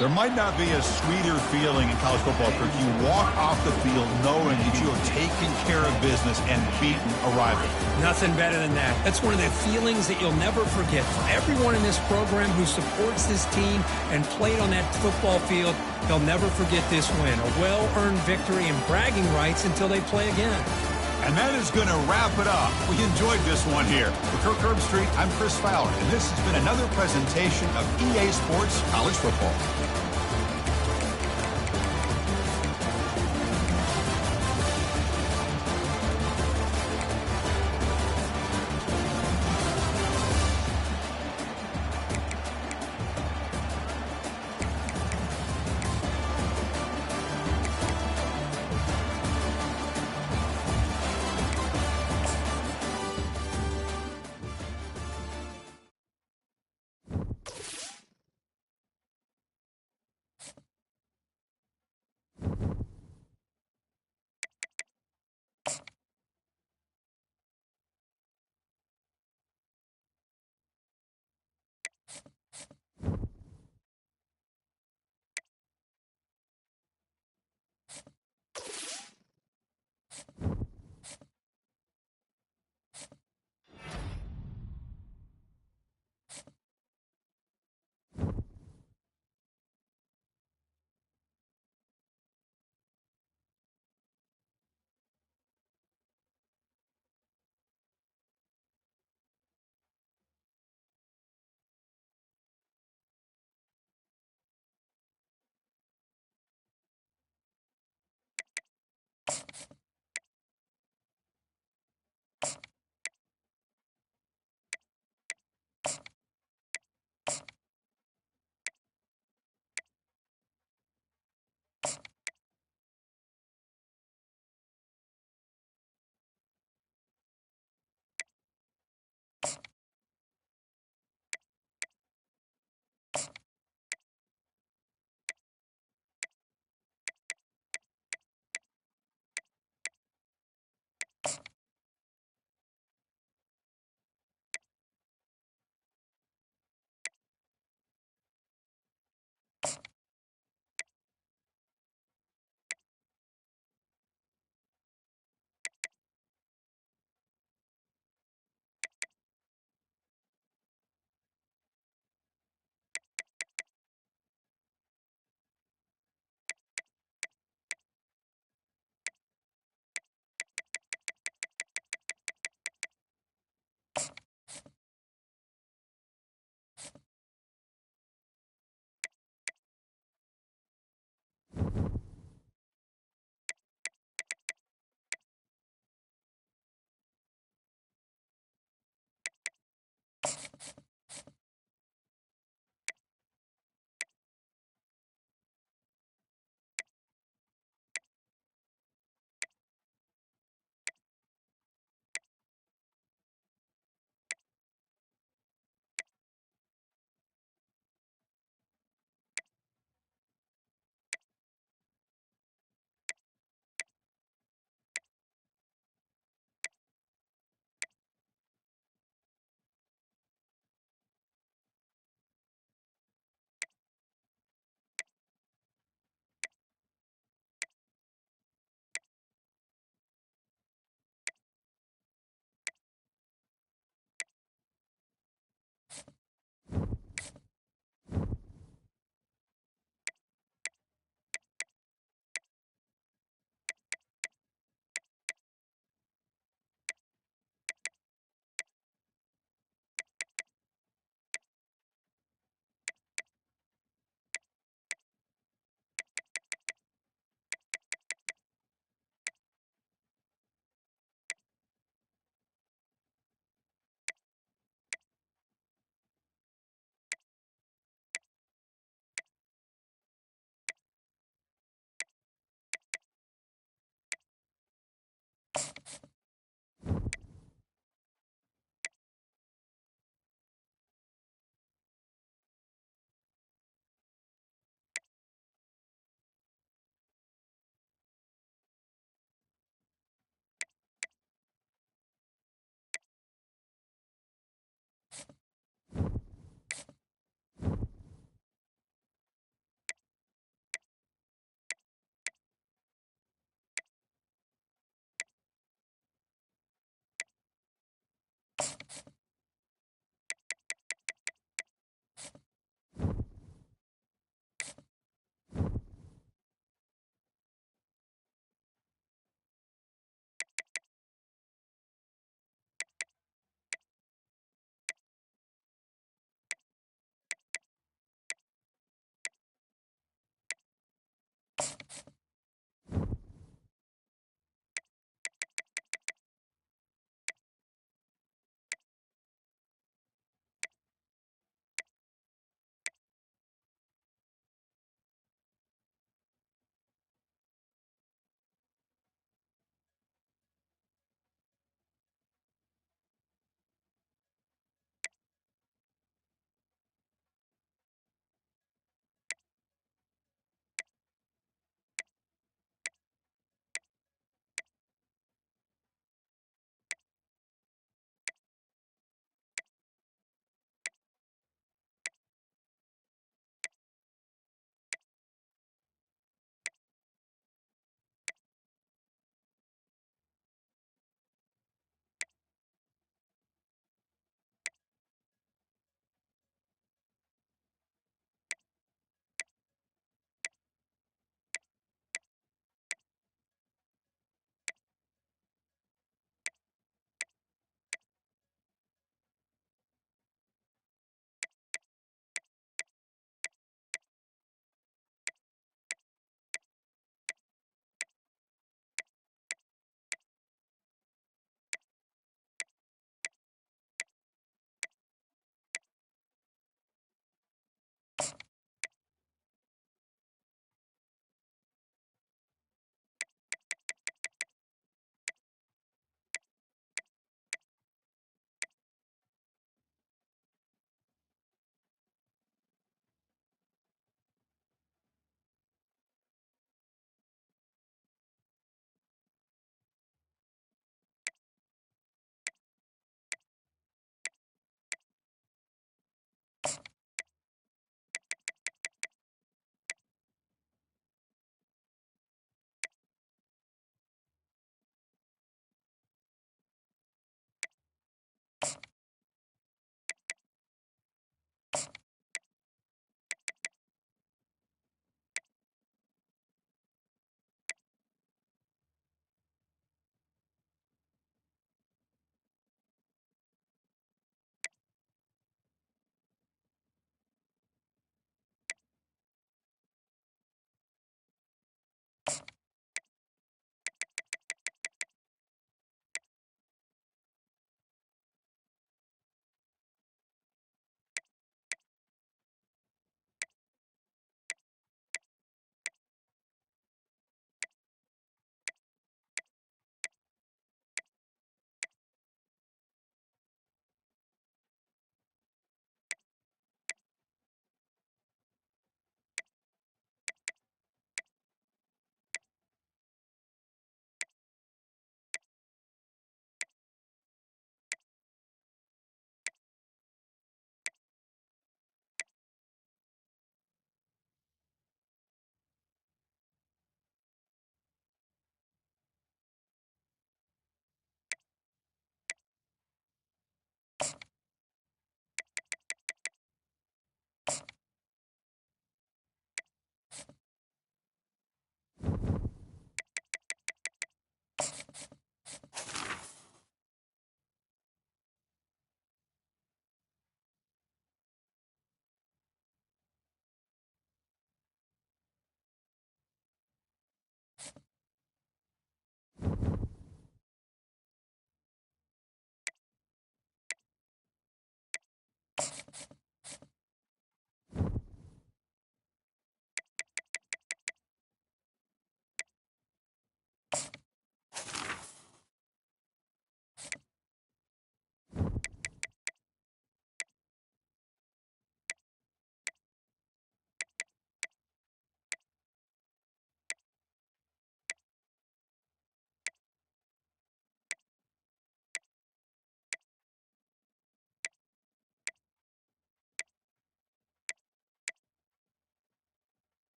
A: There might not be a sweeter feeling in college football if you walk off the field knowing that you have taken care of business and beaten a rival.
B: Nothing better than that. That's one of the feelings that you'll never forget. For everyone in this program who supports this team and played on that football field, they'll never forget this win. A well-earned victory and bragging rights until they play again.
A: And that is going to wrap it up. We enjoyed this one here. For Kirk Herbstreit, I'm Chris Fowler, and this has been another presentation of EA Sports College Football.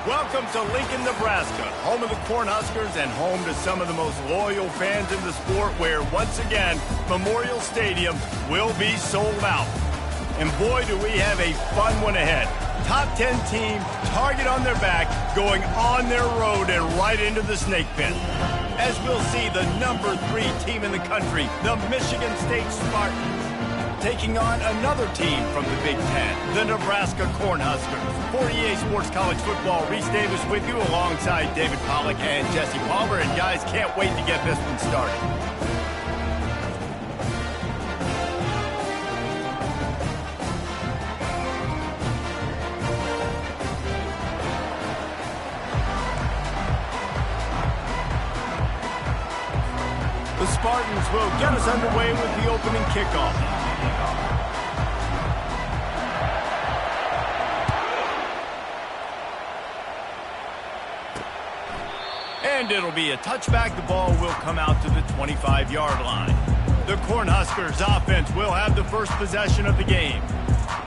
E: Welcome to Lincoln, Nebraska, home of the Cornhuskers and home to some of the most loyal fans in the sport where, once again, Memorial Stadium will be sold out. And boy, do we have a fun one ahead. Top 10 team, target on their back, going on their road and right into the snake pit. As we'll see, the number 3 team in the country, the Michigan State Spartans, taking on another team from the Big Ten, the Nebraska Cornhuskers. For EA Sports College Football, Reese Davis with you alongside David Pollack and Jesse Palmer. And guys, can't wait to get this one started. The Spartans will get us underway with the opening kickoff. And it'll be a touchback. The ball will come out to the 25-yard line. The Cornhuskers offense will have the first possession of the game.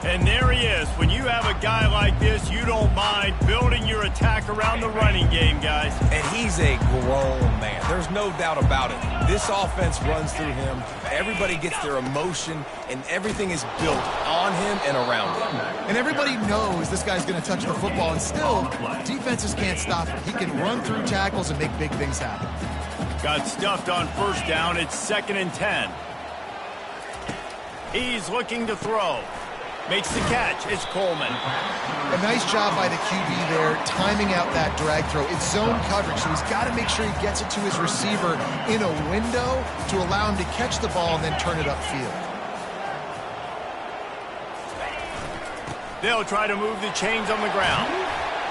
E: And there he is. When you have a guy like this, you don't mind building your attack around the running game, guys.
F: And he's a grown man. There's no doubt about it. This offense runs through him. Everybody gets their emotion, and everything is built on him and around him.
G: And everybody knows this guy's going to touch the football, and still, defenses can't stop him. He can run through tackles and make big things happen.
E: Got stuffed on first down. It's 2nd and 10. He's looking to throw. Makes the catch. It's Coleman.
G: A nice job by the QB there, timing out that drag throw. It's zone coverage, so he's got to make sure he gets it to his receiver in a window to allow him to catch the ball and then turn it upfield.
E: They'll try to move the chains on the ground.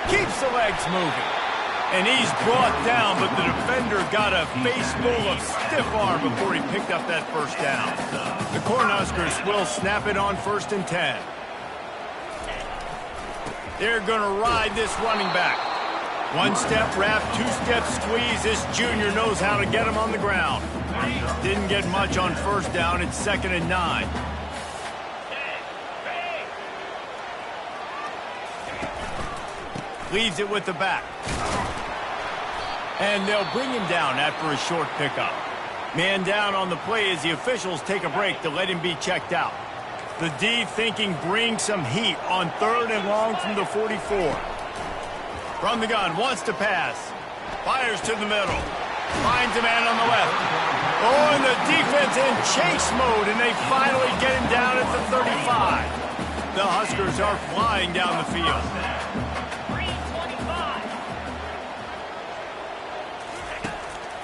E: Keeps the legs moving. And he's brought down, but the defender got a face full of stiff arm before he picked up that first down. The Cornhuskers will snap it on 1st and 10. They're going to ride this running back. 1-step wrap, 2-step squeeze. This junior knows how to get him on the ground. Didn't get much on first down. It's 2nd and 9. Leaves it with the back. And they'll bring him down after a short pickup. Man down on the play as the officials take a break to let him be checked out. The D thinking bring some heat on 3rd and long from the 44. From the gun, wants to pass. Fires to the middle. Finds a man on the left. Oh, and the defense in chase mode, and they finally get him down at the 35. The Huskers are flying down the field.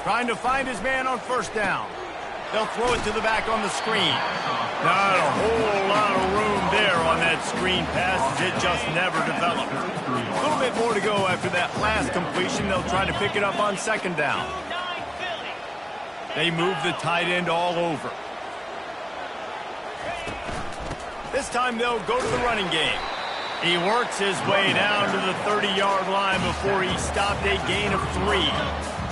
E: Trying to find his man on first down. They'll throw it to the back on the screen. Not a whole lot of room there on that screen pass as it just never developed. A little bit more to go after that last completion. They'll try to pick it up on 2nd down. They move the tight end all over. This time they'll go to the running game. He works his way down to the 30-yard line before he stopped a gain of 3.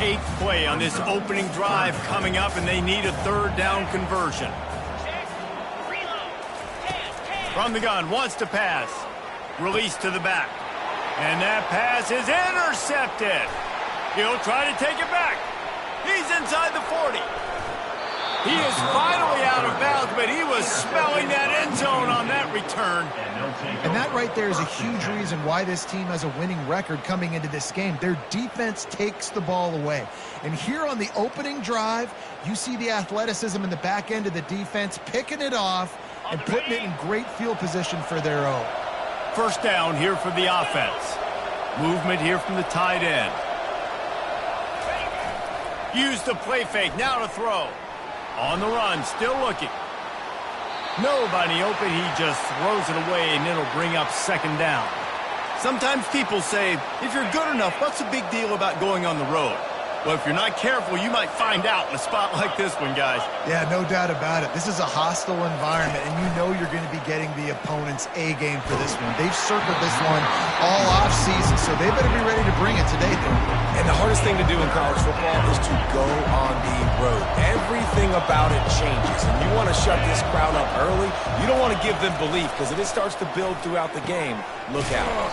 E: 8th play on this opening drive coming up, and they need a 3rd down conversion. From the gun, wants to pass. Release to the back. And that pass is intercepted. He'll try to take it back. He's inside the 40. He is finally out of bounds, but he was smelling that end zone on that return.
G: And that right there is a huge reason why this team has a winning record coming into this game. Their defense takes the ball away. And here on the opening drive, you see the athleticism in the back end of the defense, picking it off and putting it in great field position for their own.
E: First down here for the offense. Movement here from the tight end. Use the play fake, now to throw. On the run, still looking. Nobody open, he just throws it away, and it'll bring up 2nd down. Sometimes people say, if you're good enough, what's the big deal about going on the road? Well, if you're not careful, you might find out in a spot like this one, guys.
G: Yeah, no doubt about it. This is a hostile environment, and you know you're going to be getting the opponent's A game for this one. They've circled this one all offseason, so they better be ready to bring it today.
F: And the hardest thing to do in college football is to go on the road. Everything about it changes, and you want to shut this crowd up early. You don't want to give them belief, because if it starts to build throughout the game, look out.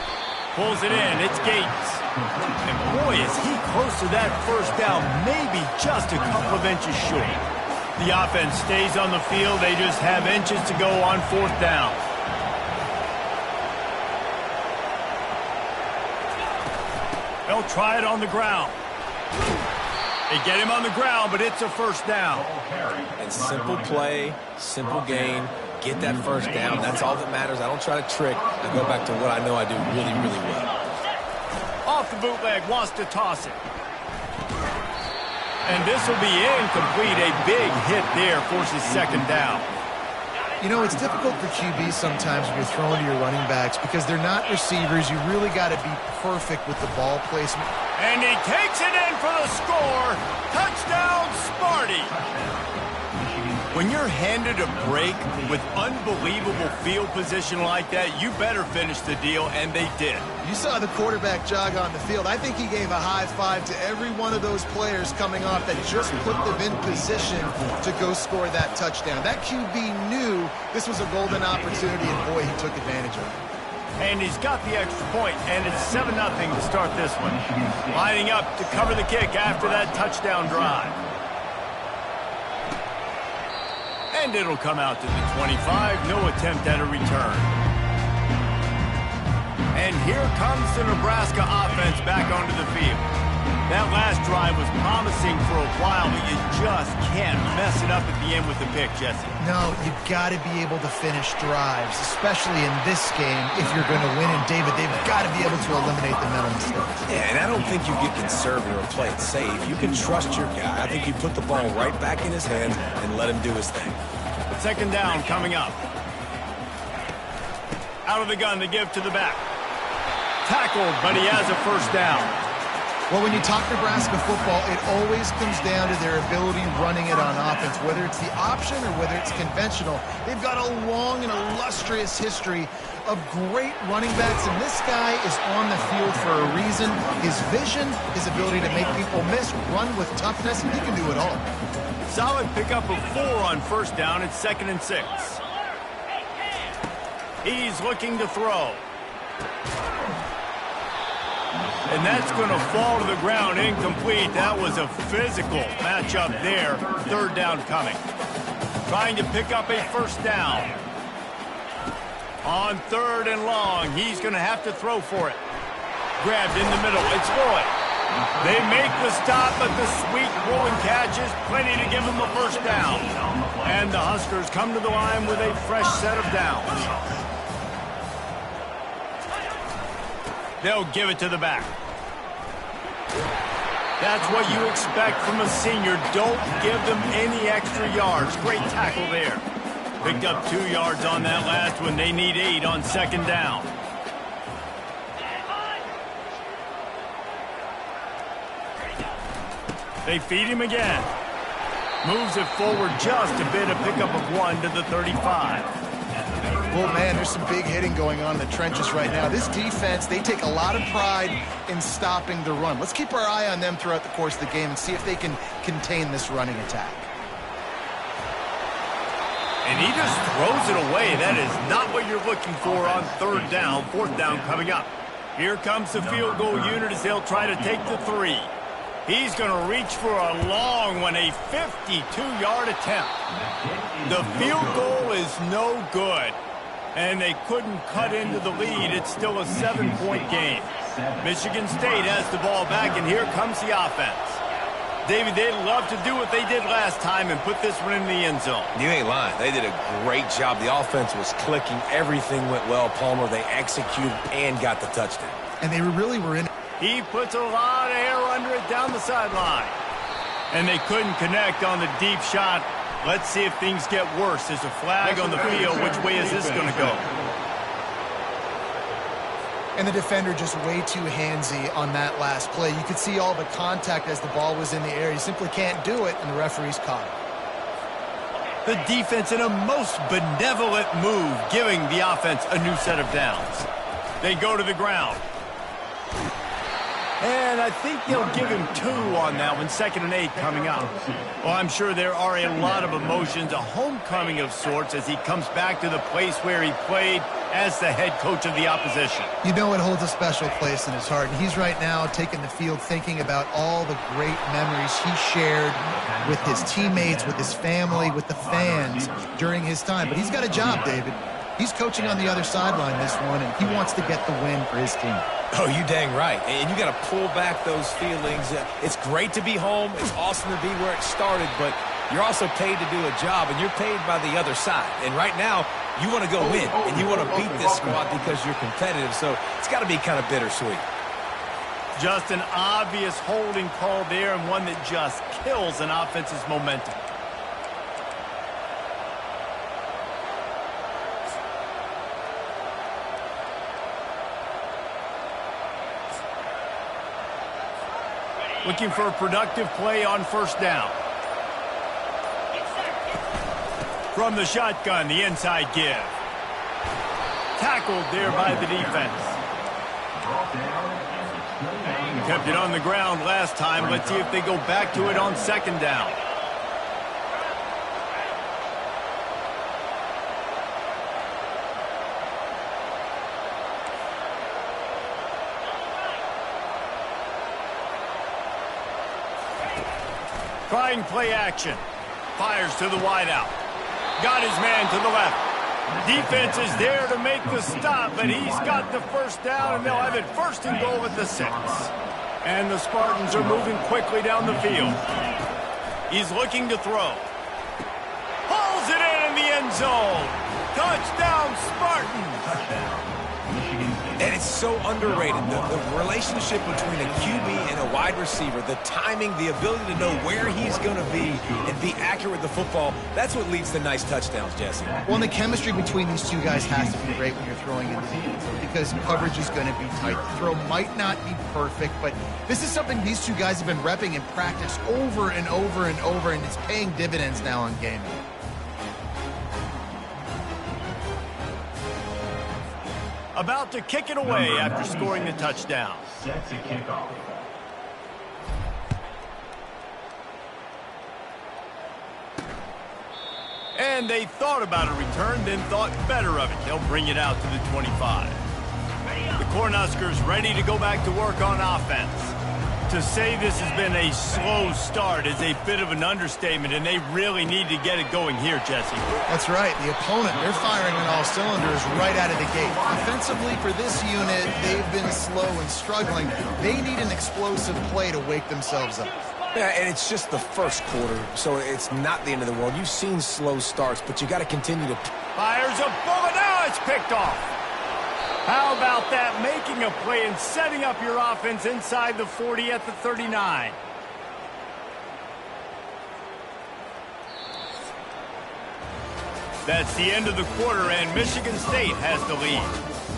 E: Pulls it in. It's Gates. And boy, is he close to that first down. Maybe just a couple of inches short. The offense stays on the field. They just have inches to go on 4th down. They'll try it on the ground. They get him on the ground, but it's a first down.
F: And simple play, simple gain. Get that first down. That's all that matters. I don't try to trick. I go back to what I know I do really, really well.
E: Off the bootleg, wants to toss it. And this will be incomplete. A big hit there forces 2nd down.
G: You know, it's difficult for QBs sometimes when you're throwing to your running backs because they're not receivers. You really got to be perfect with the ball placement.
E: And he takes it in for the score. Touchdown, Sparty. When you're handed a break with unbelievable field position like that, you better finish the deal, and they did.
G: You saw the quarterback jog on the field. I think he gave a high five to every one of those players coming off that just put them in position to go score that touchdown. That QB knew this was a golden opportunity, and boy, he took advantage of it.
E: And he's got the extra point, and it's 7-0 to start this one. Lining up to cover the kick after that touchdown drive. And it'll come out to the 25. No attempt at a return. And here comes the Nebraska offense back onto the field. That last drive was promising for a while, but you just can't mess it up at the end with the pick, Jesse.
G: No, you've got to be able to finish drives, especially in this game if you're going to win. And David, they've got to be able to eliminate the mental mistakes.
F: Yeah, and I don't think you get conservative or play it safe. You can trust your guy. I think you put the ball right back in his hands and let him do his thing.
E: 2nd down coming up. Out of the gun to give to the back. Tackled, but he has a first down.
G: Well, when you talk Nebraska football, it always comes down to their ability running it on offense, whether it's the option or whether it's conventional. They've got a long and illustrious history of great running backs, and this guy is on the field for a reason. His vision, his ability to make people miss, run with toughness, he can do it all.
E: Solid pickup of 4 on 1st down. It's 2nd and 6. He's looking to throw. And that's going to fall to the ground incomplete. That was a physical matchup there. 3rd down coming. Trying to pick up a first down. On 3rd and long, he's going to have to throw for it. Grabbed in the middle. It's Floyd. They make the stop, but the sweet rolling catch is plenty to give them a first down. And the Huskers come to the line with a fresh set of downs. They'll give it to the back. That's what you expect from a senior. Don't give them any extra yards. Great tackle there. Picked up 2 yards on that last one. They need 8 on 2nd down. They feed him again. Moves it forward just a bit, a pickup of 1 to the 35.
G: Well, man, there's some big hitting going on in the trenches right now. This defense, they take a lot of pride in stopping the run. Let's keep our eye on them throughout the course of the game and see if they can contain this running attack.
E: And he just throws it away. That is not what you're looking for on 3rd down. 4th down coming up. Here comes the field goal unit as they'll try to take the 3. He's going to reach for a long one, a 52-yard attempt. The field goal is no good, and they couldn't cut into the lead. It's still a 7-point game. Michigan State has the ball back, and here comes the offense. David, they'd love to do what they did last time and put this one in the end zone.
F: You ain't lying. They did a great job. The offense was clicking. Everything went well, Palmer. They executed and got the touchdown.
G: And they really were in it.
E: He puts a lot of air under it down the sideline. And they couldn't connect on the deep shot. Let's see if things get worse. There's a flag on the field. Which way is this going to go?
G: And the defender just way too handsy on that last play. You could see all the contact as the ball was in the air. You simply can't do it, and the referee's caught it.
E: The defense in a most benevolent move, giving the offense a new set of downs. They go to the ground. And I think they'll give him 2 on that one, 2nd and 8 coming up. Well, I'm sure there are a lot of emotions, a homecoming of sorts as he comes back to the place where he played as the head coach of the opposition.
G: You know it holds a special place in his heart. And he's right now taking the field thinking about all the great memories he shared with his teammates, with his family, with the fans during his time. But he's got a job, David. He's coaching on the other sideline this one, and he wants to get the win for his team.
F: Oh, you dang right. And you got to pull back those feelings. It's great to be home. It's awesome to be where it started, but you're also paid to do a job, and you're paid by the other side. And right now, you want to go win, and you want to beat this squad because you're competitive, so it's got to be kind of bittersweet.
E: Just an obvious holding call there, and one that just kills an offense's momentum. Looking for a productive play on 1st down. From the shotgun, the inside give. Tackled there by the defense. Kept it on the ground last time. Let's see if they go back to it on 2nd down. Trying play action. Fires to the wideout. Got his man to the left. Defense is there to make the stop, but he's got the 1st down, and they'll have it 1st and goal at the 6. And the Spartans are moving quickly down the field. He's looking to throw. Pulls it in the end zone. Touchdown, Spartans.
F: And it's so underrated, the relationship between a QB and a wide receiver, the timing, the ability to know where he's going to be and be accurate with the football, that's what leads to nice touchdowns, Jesse.
G: Well, and the chemistry between these two guys has to be great when you're throwing into the end zone because coverage is going to be tight. The throw might not be perfect, but this is something these two guys have been repping in practice over and over and over, and it's paying dividends now on game day.
E: About to kick it away after scoring the touchdown.
C: Set to kick off.
E: And they thought about a return, then thought better of it. They'll bring it out to the 25. The Cornhuskers ready to go back to work on offense. To say this has been a slow start is a bit of an understatement, and they really need to get it going here, Jesse.
G: That's right. The opponent, they're firing on all cylinders right out of the gate. Offensively, for this unit, they've been slow and struggling. They need an explosive play to wake themselves up.
F: Yeah, and it's just the 1st quarter, so it's not the end of the world. You've seen slow starts, but you got to continue to...
E: Fires a bullet. Now it's picked off. How about that? Making a play and setting up your offense inside the 40 at the 39. That's the end of the quarter, and Michigan State has the lead.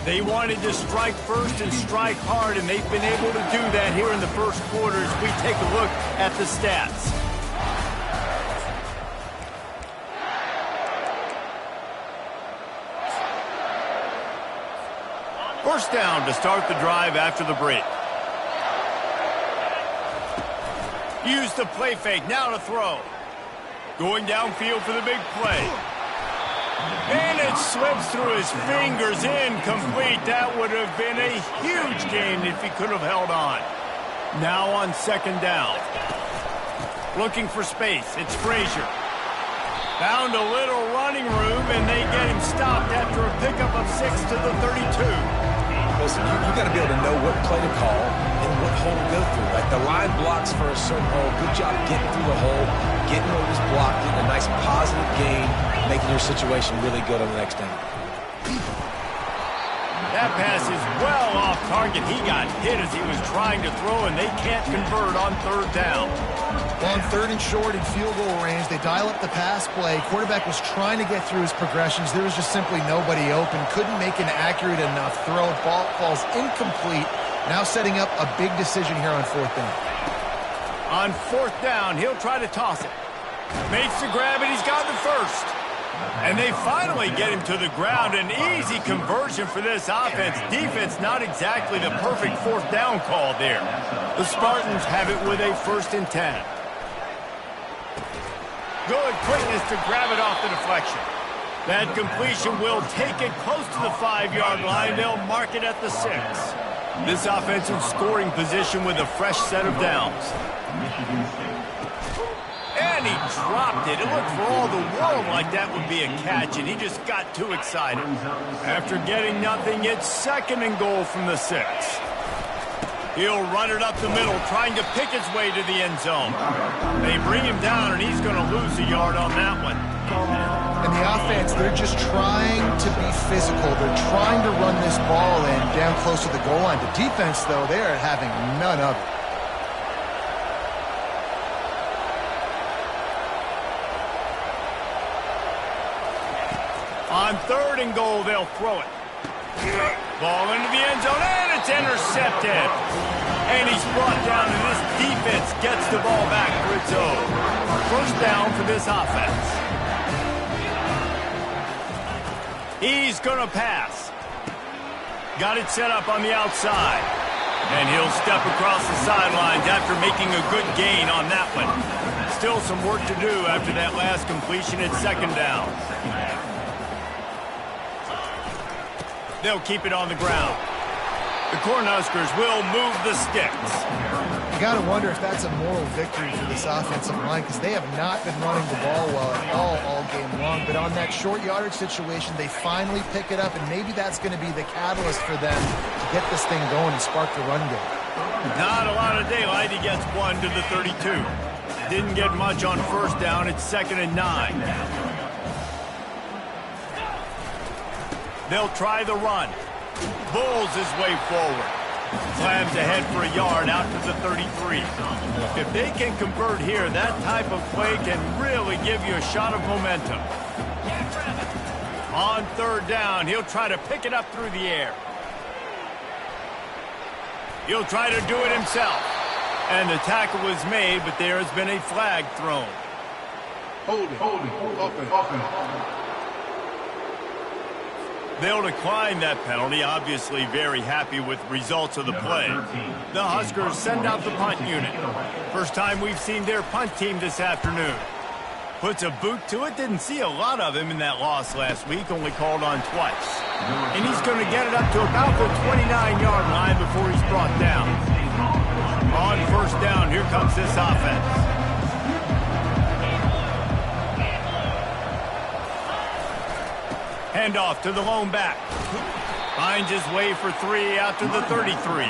E: They wanted to strike first and strike hard, and they've been able to do that here in the 1st quarter as we take a look at the stats. First down to start the drive after the break. Use the play fake, now to throw. Going downfield for the big play. And it slips through his fingers, incomplete. That would have been a huge gain if he could have held on. Now on 2nd down. Looking for space, it's Frazier. Found a little running room, and they get him stopped after a pickup of 6 to the 32.
F: Listen, you got to be able to know what play to call and what hole to go through. Like the line blocks for a certain hole. Good job getting through the hole, getting over this block, getting a nice positive gain, making your situation really good on the next down.
E: That pass is well off target. He got hit as he was trying to throw, and they can't convert on 3rd down.
G: Well, on 3rd and short in field goal range, they dial up the pass play. Quarterback was trying to get through his progressions. There was just simply nobody open. Couldn't make an accurate enough throw. Ball falls incomplete. Now setting up a big decision here on 4th down.
E: On 4th down, he'll try to toss it. Makes the grab, and he's got the 1st. And they finally get him to the ground. An easy conversion for this offense. Defense, not exactly the perfect fourth down call there. The Spartans have it with a 1st and 10. Good quickness to grab it off the deflection. That completion will take it close to the 5-yard line. They'll mark it at the 6. This offensive scoring position with a fresh set of downs. And he dropped it. It looked for all the world like that would be a catch, and he just got too excited. After getting nothing, it's 2nd and goal from the 6. He'll run it up the middle, trying to pick his way to the end zone. They bring him down, and he's going to lose a yard on that one.
G: And the offense, they're just trying to be physical. They're trying to run this ball in down close to the goal line. The defense, though, they are having none of it.
E: On 3rd and goal, they'll throw it. Ball into the end zone, and it's intercepted. And he's brought down, and this defense gets the ball back for its own. 1st down for this offense. He's going to pass. Got it set up on the outside. And he'll step across the sidelines after making a good gain on that one. Still some work to do after that last completion at 2nd down. They'll keep it on the ground. The Cornhuskers will move the sticks.
G: You got to wonder if that's a moral victory for this offensive line, because they have not been running the ball well at all game long. But on that short yardage situation, they finally pick it up, and maybe that's going to be the catalyst for them to get this thing going and spark the run game.
E: Not a lot of daylight. He gets 1 to the 32. Didn't get much on 1st down. It's 2nd and 9. They'll try the run. Bulls his way forward. Slams ahead for a yard out to the 33. If they can convert here, that type of play can really give you a shot of momentum. On 3rd down, he'll try to pick it up through the air. He'll try to do it himself. And the tackle was made, but there has been a flag thrown.
C: Holding.
E: They'll decline that penalty, obviously very happy with results of the play. The Huskers send out the punt unit. First time we've seen their punt team this afternoon. Puts a boot to it. Didn't see a lot of him in that loss last week, only called on twice. And he's going to get it up to about the 29-yard line before he's brought down. On 1st down, here comes this offense. Handoff to the lone back. Finds his way for 3 out to the 33.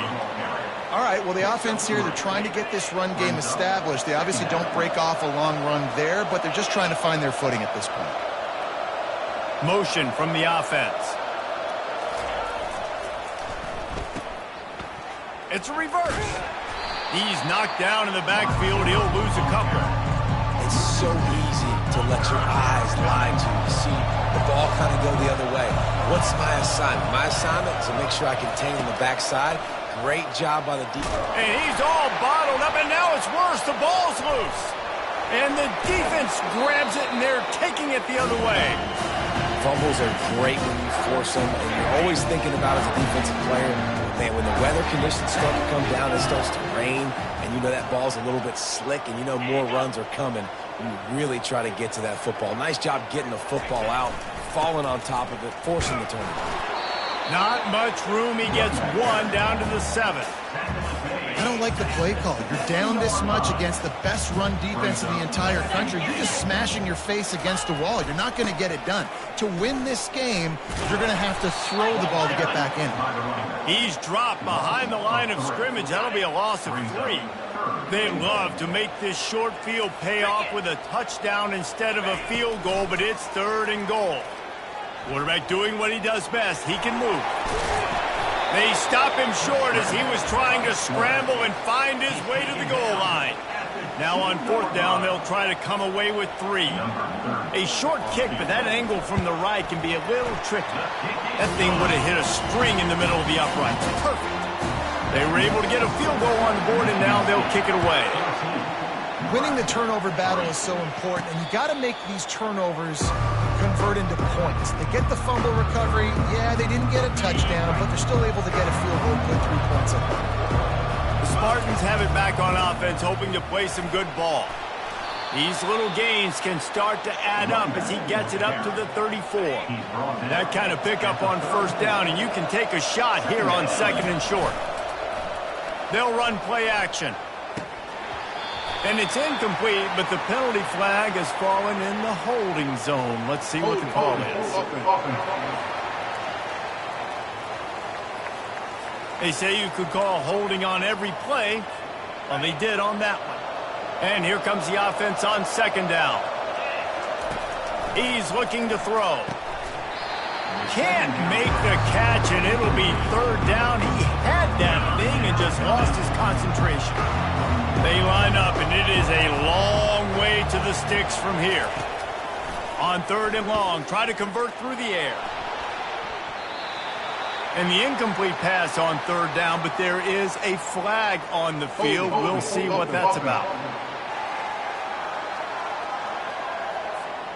G: All right, well, the offense here, they're trying to get this run game established. They obviously don't break off a long run there, but they're just trying to find their footing at this point.
E: Motion from the offense. It's a reverse. He's knocked down in the backfield. He'll lose a couple.
F: It's so easy to let your eyes lie to you. See the ball kind of go the other way. What's my assignment? My assignment is to make sure I contain on the backside. Great job by the defense.
E: And he's all bottled up, and now it's worse. The ball's loose. And the defense grabs it, and they're taking it the other way.
F: Fumbles are great when you force them, and you're always thinking about as a defensive player, man, when the weather conditions start to come down, it starts to rain, and you know that ball's a little bit slick, and you know more runs are coming. You really try to get to that football. Nice job getting the football out, falling on top of it, forcing the turnover.
E: Not much room. He gets 1 down to the 7.
G: I don't like the play call. You're down this much against the best run defense in the entire country. You're just smashing your face against the wall. You're not going to get it done. To win this game, you're going to have to throw the ball to get back in.
E: He's dropped behind the line of scrimmage. That'll be a loss of 3. They'd love to make this short field pay off with a touchdown instead of a field goal, but it's 3rd and goal. Quarterback doing what he does best. He can move. They stop him short as he was trying to scramble and find his way to the goal line. Now on 4th down, they'll try to come away with 3. A short kick, but that angle from the right can be a little tricky. That thing would have hit a string in the middle of the uprights. Perfect. They were able to get a field goal on the board, and now they'll kick it away.
G: Winning the turnover battle is so important, and you got to make these turnovers convert into points. They get the fumble recovery. Yeah, they didn't get a touchdown, but they're still able to get a field goal, put 3 points in.
E: The Spartans have it back on offense, hoping to play some good ball. These little gains can start to add up as he gets it up to the 34. That kind of pickup on first down, and you can take a shot here on 2nd and short. They'll run play action. And it's incomplete, but the penalty flag has fallen in the holding zone. Let's see what the call is. They say you could call holding on every play. Well, they did on that one. And here comes the offense on 2nd down. He's looking to throw. Can't make the catch, and it'll be 3rd down. He had that thing and just lost his concentration. They line up, and it is a long way to the sticks from here. On 3rd and long, try to convert through the air. And the incomplete pass on 3rd down, but there is a flag on the field. We'll see what that's about.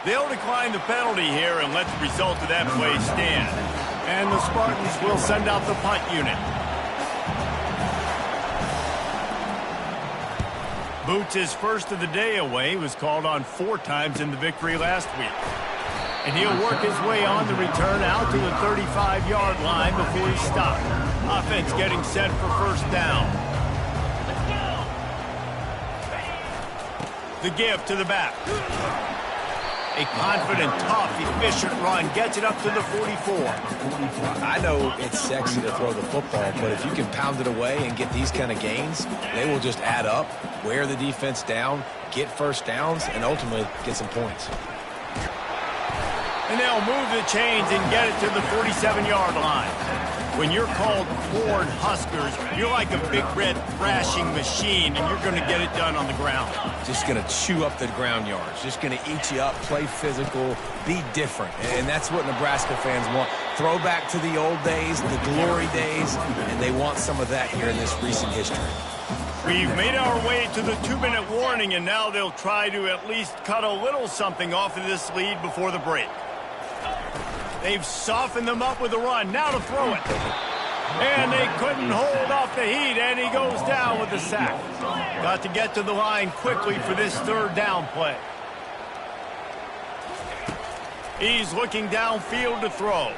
E: They'll decline the penalty here and let the result of that play stand. And the Spartans will send out the punt unit. Boots' first of the day away was called on 4 times in the victory last week. And he'll work his way on the return out to the 35-yard line before he's stopped. Offense getting set for 1st down. The give to the back. A confident, tough, efficient run gets it up to the 44.
F: I know it's sexy to throw the football, but if you can pound it away and get these kind of gains, they will just add up, wear the defense down, get 1st downs, and ultimately get some points.
E: And they'll move the chains and get it to the 47-yard line. When you're called Corn Huskers, you're like a big red thrashing machine, and you're going to get it done on the ground.
F: Just going to chew up the ground yards. Just going to eat you up, play physical, be different. And that's what Nebraska fans want. Throw back to the old days, the glory days, and they want some of that here in this recent history.
E: We've made our way to the 2-minute warning, and now they'll try to at least cut a little something off of this lead before the break. They've softened them up with a run. Now to throw it. And they couldn't hold off the heat, and he goes down with the sack. Got to get to the line quickly for this 3rd down play. He's looking downfield to throw.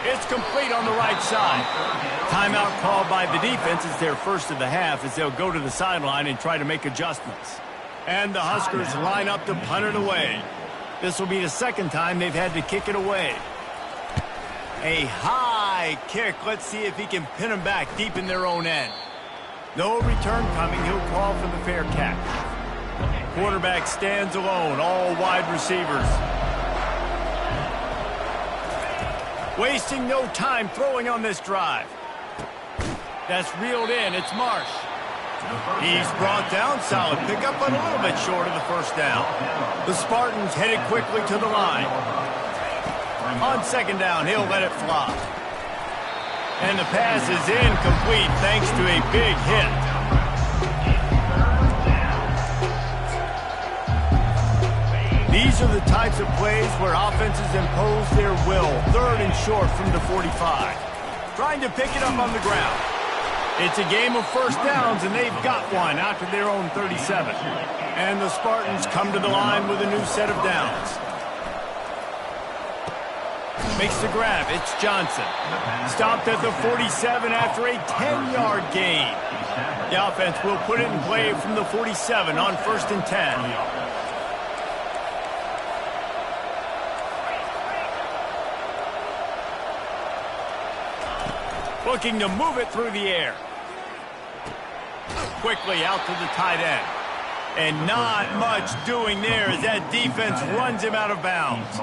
E: It's complete on the right side. Timeout called by the defense. It's their first of the half as they'll go to the sideline and try to make adjustments. And the Huskers line up to punt it away. This will be the 2nd time they've had to kick it away. A high kick. Let's see if he can pin them back deep in their own end. No return coming. He'll call for the fair catch. Quarterback stands alone. All wide receivers. Wasting no time throwing on this drive. That's reeled in. It's Marsh. He's brought down. Solid pickup, but a little bit short of the 1st down. The Spartans headed quickly to the line. On 2nd down, he'll let it fly. And the pass is incomplete thanks to a big hit. These are the types of plays where offenses impose their will. 3rd and short from the 45. Trying to pick it up on the ground. It's a game of 1st downs, and they've got one out to their own 37. And the Spartans come to the line with a new set of downs. Makes the grab. It's Johnson. Stopped at the 47 after a 10-yard gain. The offense will put it in play from the 47 on 1st and 10. Looking to move it through the air. Quickly out to the tight end. And not much doing there as that defense runs him out of bounds.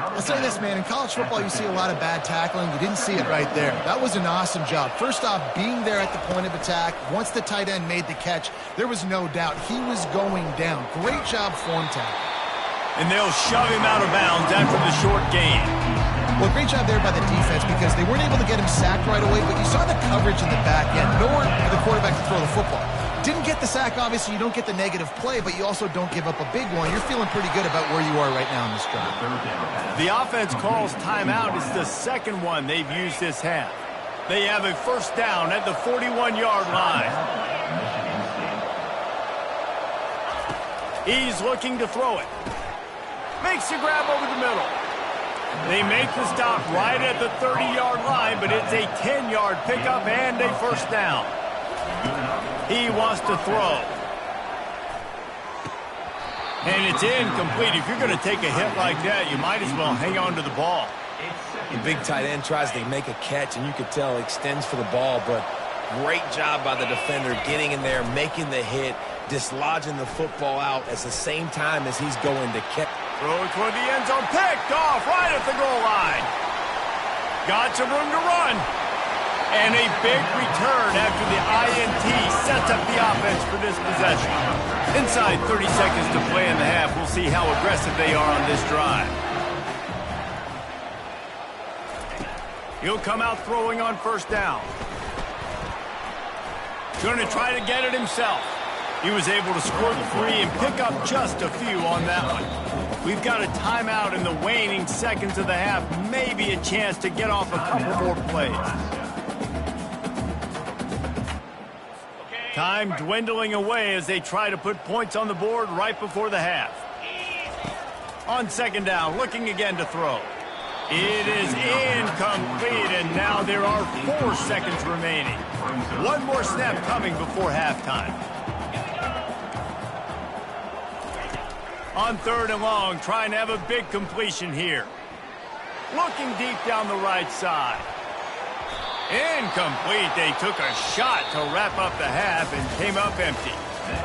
G: I'll say this, man. In college football, you see a lot of bad tackling. You didn't see it right there. That was an awesome job. First off, being there at the point of attack. Once the tight end made the catch, there was no doubt he was going down. Great job form tackle.
E: And they'll shove him out of bounds after the short gain.
G: Well, great job there by the defense because they weren't able to get him sacked right away, but you saw the coverage in the back end. Nowhere for the quarterback to throw the football. Didn't get the sack, obviously. You don't get the negative play, but you also don't give up a big one. You're feeling pretty good about where you are right now in this drive.
E: The offense calls timeout. It's the second one they've used this half. They have a first down at the 41-yard line. He's looking to throw it. Makes the grab over the middle. They make the stop right at the 30-yard line, but it's a 10-yard pickup and a first down. He wants to throw. And it's incomplete. If you're going to take a hit like that, you might as well hang on to the ball.
F: The big tight end tries to make a catch, and you could tell extends for the ball, but great job by the defender getting in there, making the hit, dislodging the football out at the same time as he's going to catch.
E: Throw toward the end zone, picked off right at the goal line. Got some room to run. And a big return after the INT sets up the offense for this possession. Inside 30 seconds to play in the half. We'll see how aggressive they are on this drive. He'll come out throwing on first down. Going to try to get it himself. He was able to score the 3 and pick up just a few on that one. We've got a timeout in the waning seconds of the half. Maybe a chance to get off a couple more plays. Time dwindling away as they try to put points on the board right before the half. On second down, looking again to throw. It is incomplete, and now there are 4 seconds remaining. One more snap coming before halftime. On third and long, trying to have a big completion here. Looking deep down the right side. Incomplete. They took a shot to wrap up the half and came up empty.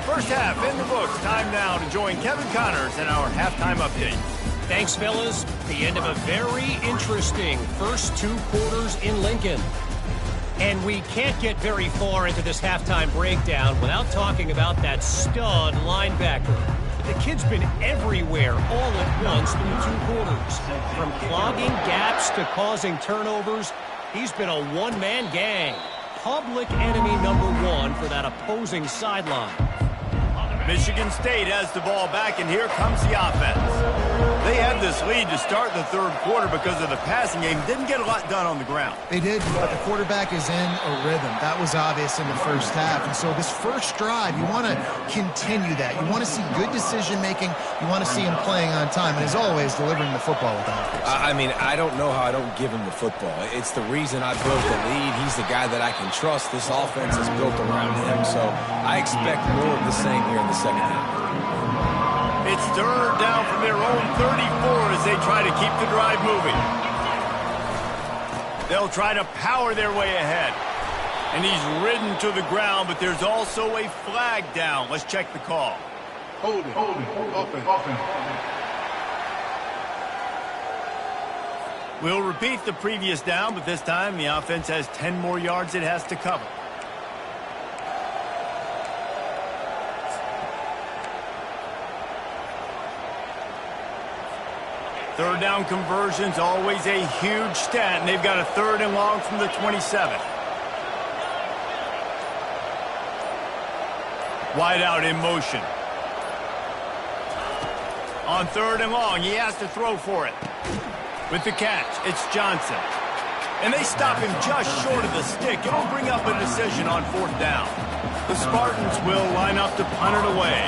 E: First half in the books. Time now to join Kevin Connors in our halftime update.
D: Thanks, fellas. The end of a very interesting first 2 quarters in Lincoln. And we can't get very far into this halftime breakdown without talking about that stud linebacker. The kid's been everywhere all at once through 2 quarters. From clogging gaps to causing turnovers, he's been a one-man gang. Public enemy number 1 for that opposing sideline.
E: Michigan State has the ball back, and here comes the offense. They had this lead to start the third quarter because of the passing game. Didn't get a lot done on the ground.
G: They did, but the quarterback is in a rhythm. That was obvious in the first half. And so this first drive, you want to continue that. You want to see good decision-making. You want to see him playing on time. And as always, delivering the football with accuracy.
F: I mean, I don't know how I don't give him the football. It's the reason I built the lead. He's the guy that I can trust. This offense is built around him. So I expect more of the same here in the second half.
E: It's third down from their own 34 as they try to keep the drive moving. They'll try to power their way ahead. And he's ridden to the ground, but there's also a flag down. Let's check the call.
C: Hold it. Offense.
E: We'll repeat the previous down, but this time the offense has 10 more yards it has to cover. Third down conversion's always a huge stat, and they've got a third and long from the 27. Wide out in motion. On third and long, he has to throw for it. With the catch, it's Johnson. And they stop him just short of the stick. It'll bring up a decision on fourth down. The Spartans will line up to punt it away.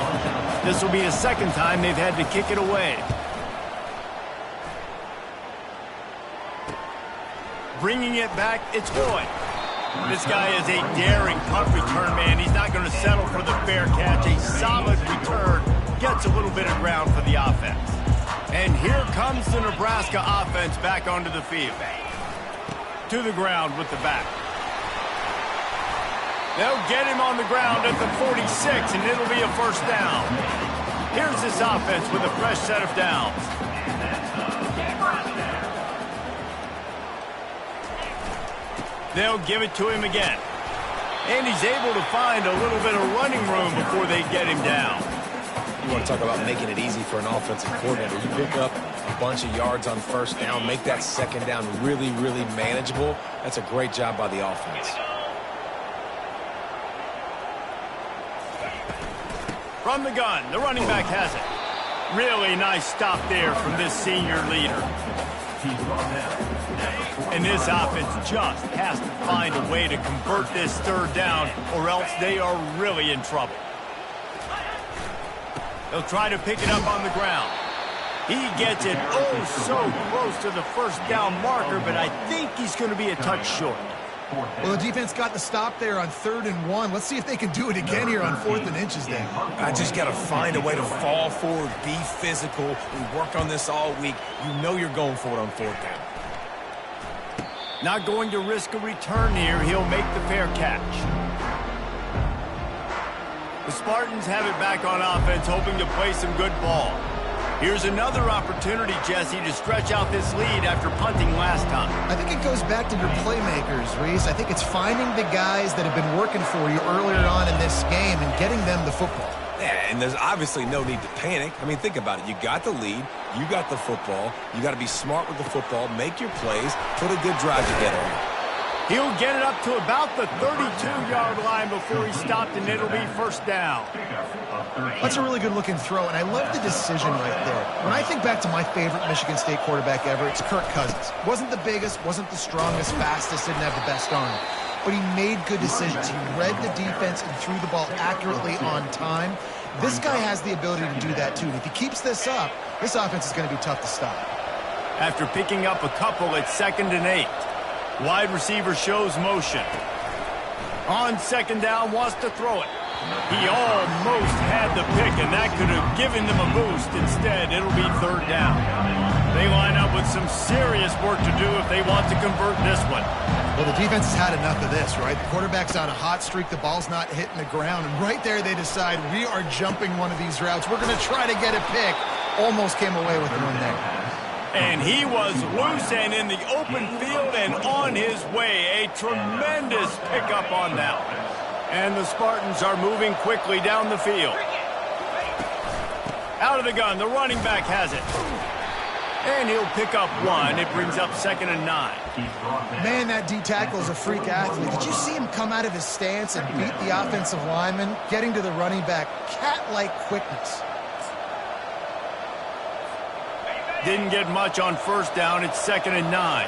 E: This will be the second time they've had to kick it away. Bringing it back, it's Boyd. This guy is a daring punt return man. He's not going to settle for the fair catch. A solid return gets a little bit of ground for the offense. And here comes the Nebraska offense back onto the field. To the ground with the back. They'll get him on the ground at the 46, and it'll be a first down. Here's this offense with a fresh set of downs. They'll give it to him again. And he's able to find a little bit of running room before they get him down.
F: You want to talk about making it easy for an offensive coordinator. You pick up a bunch of yards on first down, make that second down really, really manageable. That's a great job by the offense.
E: From the gun, the running back has it. Really nice stop there from this senior leader. And this offense just has to find a way to convert this third down, or else they are really in trouble. They'll try to pick it up on the ground. He gets it oh so close to the first down marker, but I think he's going to be a touch short.
G: Well, the defense got the stop there on 3rd and 1. Let's see if they can do it again here on 4th and inches then.
F: I just got to find a way to fall forward, be physical. We worked on this all week. You know you're going for it on 4th down.
E: Not going to risk a return here. He'll make the fair catch. The Spartans have it back on offense, hoping to play some good ball. Here's another opportunity, Jesse, to stretch out this lead after punting last time.
G: I think it goes back to your playmakers, Reese. I think it's finding the guys that have been working for you earlier on in this game and getting them the football.
F: Yeah, and there's obviously no need to panic. I mean, think about it. You got the lead. You got the football. You got to be smart with the football, make your plays, put a good drive together.
E: He'll get it up to about the 32-yard line before he stopped, and it'll be first down.
G: That's a really good-looking throw, and I love the decision right there. When I think back to my favorite Michigan State quarterback ever, it's Kirk Cousins. Wasn't the biggest, wasn't the strongest, fastest, didn't have the best arm. But he made good decisions. He read the defense and threw the ball accurately on time. This guy has the ability to do that, too. And if he keeps this up, this offense is going to be tough to stop.
E: After picking up a couple at 2nd and 8. Wide receiver shows motion. On 2nd down, wants to throw it. He almost had the pick, and that could have given them a boost. Instead, it'll be 3rd down. They line up with some serious work to do if they want to convert this one.
G: Well, the defense has had enough of this, right? The quarterback's on a hot streak. The ball's not hitting the ground. And right there, they decide, we are jumping one of these routes. We're going to try to get a pick. Almost came away with one there.
E: And he was loose and in the open field and on his way. A tremendous pickup on that one. And the Spartans are moving quickly down the field. Out of the gun, the running back has it. And he'll pick up 1. It brings up 2nd and 9.
G: Man, that D-tackle is a freak athlete. Did you see him come out of his stance and beat the offensive lineman, getting to the running back? Cat-like quickness.
E: Didn't get much on 1st down. It's 2nd and 9.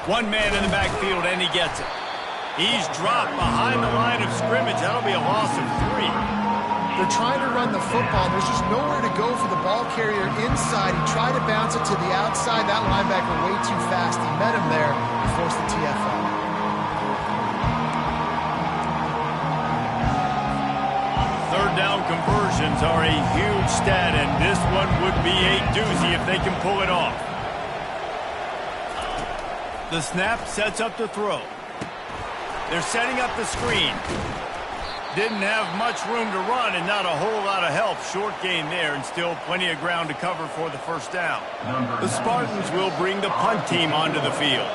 E: One man in the backfield, and he gets it. He's dropped behind the line of scrimmage. That'll be a loss of 3.
G: They're trying to run the football. There's just nowhere to go for the ball carrier inside. He tried to bounce it to the outside. That linebacker way too fast. He met him there and forced the TFL.
E: Down conversions are a huge stat, and this one would be a doozy if they can pull it off. The snap sets up the throw. They're setting up the screen. Didn't have much room to run and not a whole lot of help. Short gain there and still plenty of ground to cover for the 1st down. The Spartans will bring the punt team onto the field.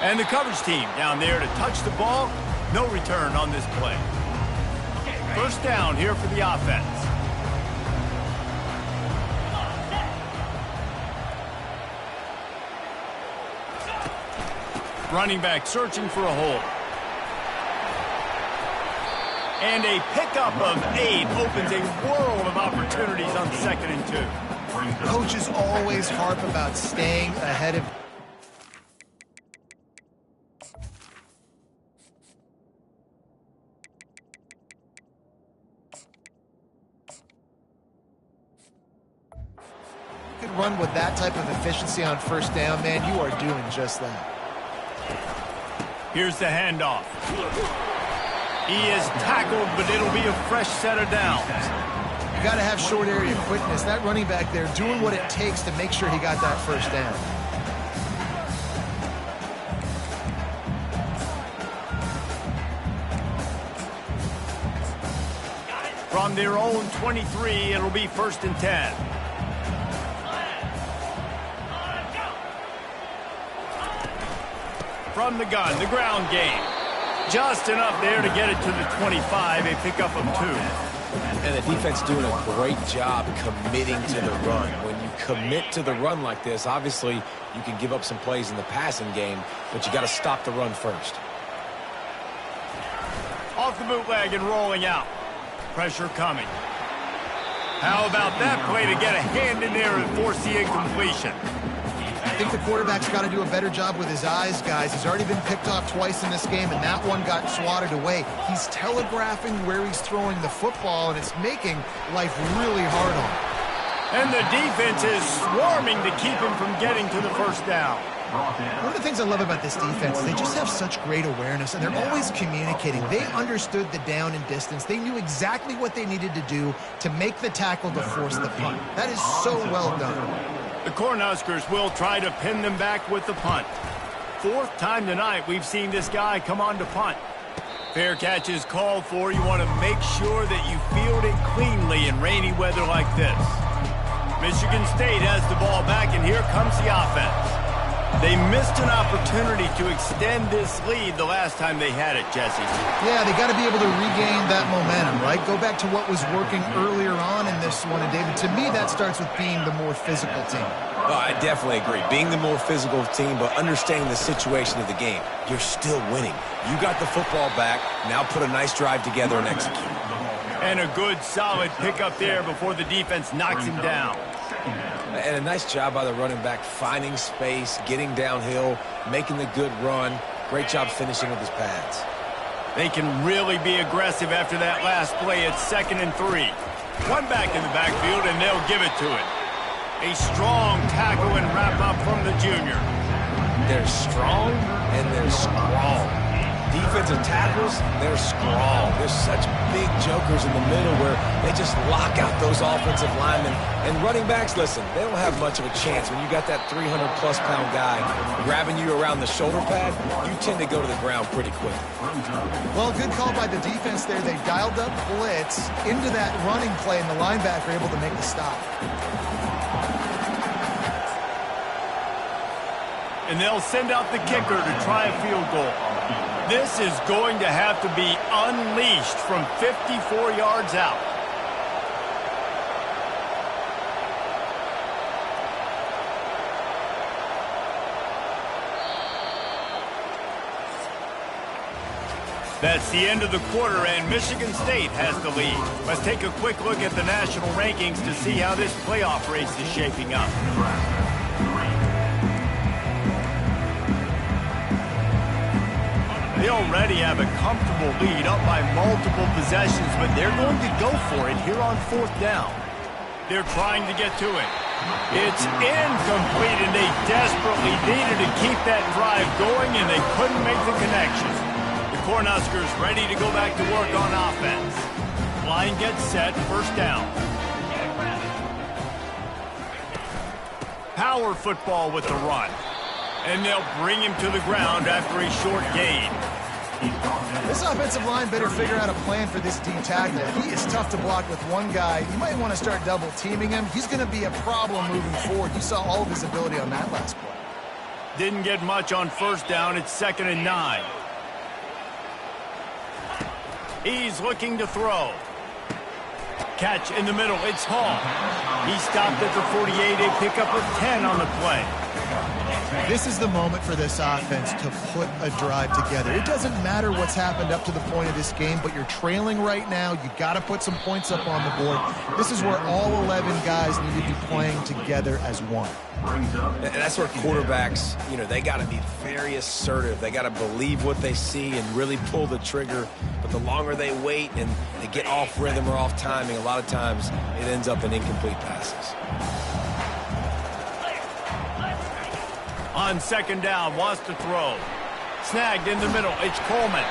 E: And the coverage team down there to touch the ball. No return on this play. 1st down here for the offense. Running back searching for a hole. And a pickup of 8 opens a world of opportunities on 2nd and 2.
G: Coaches always harp about staying ahead of run with that type of efficiency on 1st down, man, you are doing just that.
E: Here's the handoff. He is tackled, but it'll be a fresh set of downs.
G: You got to have short area quickness. That running back there doing what it takes to make sure he got that 1st down.
E: From their own 23, it'll be 1st and 10. From the gun, the ground game. Just enough there to get it to the 25, a pickup of 2.
F: And the defense doing a great job committing to the run. When you commit to the run like this, obviously you can give up some plays in the passing game, but you got to stop the run first.
E: Off the bootleg and rolling out. Pressure coming. How about that play to get a hand in there and force the incompletion?
G: I think the quarterback's got to do a better job with his eyes, guys. He's already been picked off twice in this game, and that one got swatted away. He's telegraphing where he's throwing the football, and it's making life really hard on him.
E: And the defense is swarming to keep him from getting to the first down.
G: One of the things I love about this defense is they just have such great awareness, and they're always communicating. They understood the down and distance. They knew exactly what they needed to do to make the tackle to force the punt. That is so well done.
E: The Cornhuskers will try to pin them back with the punt. Fourth time tonight we've seen this guy come on to punt. Fair catch is called for. You want to make sure that you field it cleanly in rainy weather like this. Michigan State has the ball back, and here comes the offense. They missed an opportunity to extend this lead the last time they had it, Jesse.
G: Yeah, they got to be able to regain that momentum, right? Go back to what was working earlier on in this one. And, David, to me, that starts with being the more physical team.
F: Oh, I definitely agree. Being the more physical team, but understanding the situation of the game. You're still winning. You got the football back. Now put a nice drive together and execute.
E: And a good, solid pickup there before the defense knocks him down.
F: And a nice job by the running back, finding space, getting downhill, making the good run. Great job finishing with his pads.
E: They can really be aggressive after that last play. It's 2nd and 3. One back in the backfield, and they'll give it to it. A strong tackle and wrap up from the junior.
F: They're strong and they're strong. Defensive tackles, they're strong. There's such big jokers in the middle where they just lock out those offensive linemen. And running backs, listen, they don't have much of a chance. When you got that 300-plus pound guy grabbing you around the shoulder pad, you tend to go to the ground pretty quick.
G: Well, good call by the defense there. They dialed up blitz into that running play, and the linebacker able to make the stop.
E: And they'll send out the kicker to try a field goal. This is going to have to be unleashed from 54 yards out. That's the end of the quarter, and Michigan State has the lead. Let's take a quick look at the national rankings to see how this playoff race is shaping up. They already have a comfortable lead up by multiple possessions, but they're going to go for it here on 4th down. They're trying to get to it. It's incomplete, and they desperately needed to keep that drive going, and they couldn't make the connection. The Cornhuskers ready to go back to work on offense. Line gets set, 1st down. Power football with the run. And they'll bring him to the ground after a short gain.
G: This offensive line better figure out a plan for this D tackle. He is tough to block with one guy. You might want to start double teaming him. He's going to be a problem moving forward. You saw all of his ability on that last play.
E: Didn't get much on 1st down. It's 2nd and 9. He's looking to throw. Catch in the middle. It's Hall. He stopped at the 48. A pickup of 10 on the play.
G: This is the moment for this offense to put a drive together. It doesn't matter what's happened up to the point of this game, but you're trailing right now. You got to put some points up on the board. This is where all 11 guys need to be playing together as one.
F: And that's where quarterbacks, they got to be very assertive. They got to believe what they see and really pull the trigger. But the longer they wait and they get off rhythm or off timing, a lot of times it ends up in incomplete passes.
E: On 2nd down, wants to throw. Snagged in the middle. It's Coleman.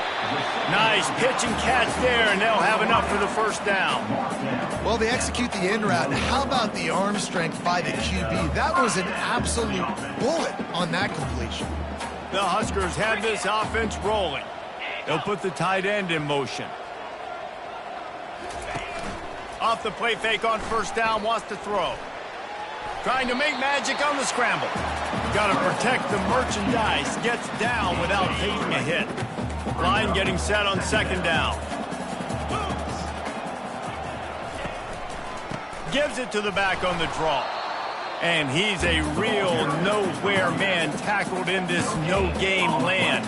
E: Nice pitch and catch there, and they'll have enough for the 1st down.
G: Well, they execute the in route. How about the arm strength by the QB? That was an absolute bullet on that completion.
E: The Huskers have this offense rolling. They'll put the tight end in motion. Off the play fake on 1st down, wants to throw. Trying to make magic on the scramble. Got to protect the merchandise. Gets down without taking a hit. Line getting set on 2nd down. Gives it to the back on the draw. And he's a real nowhere man tackled in this no-game land.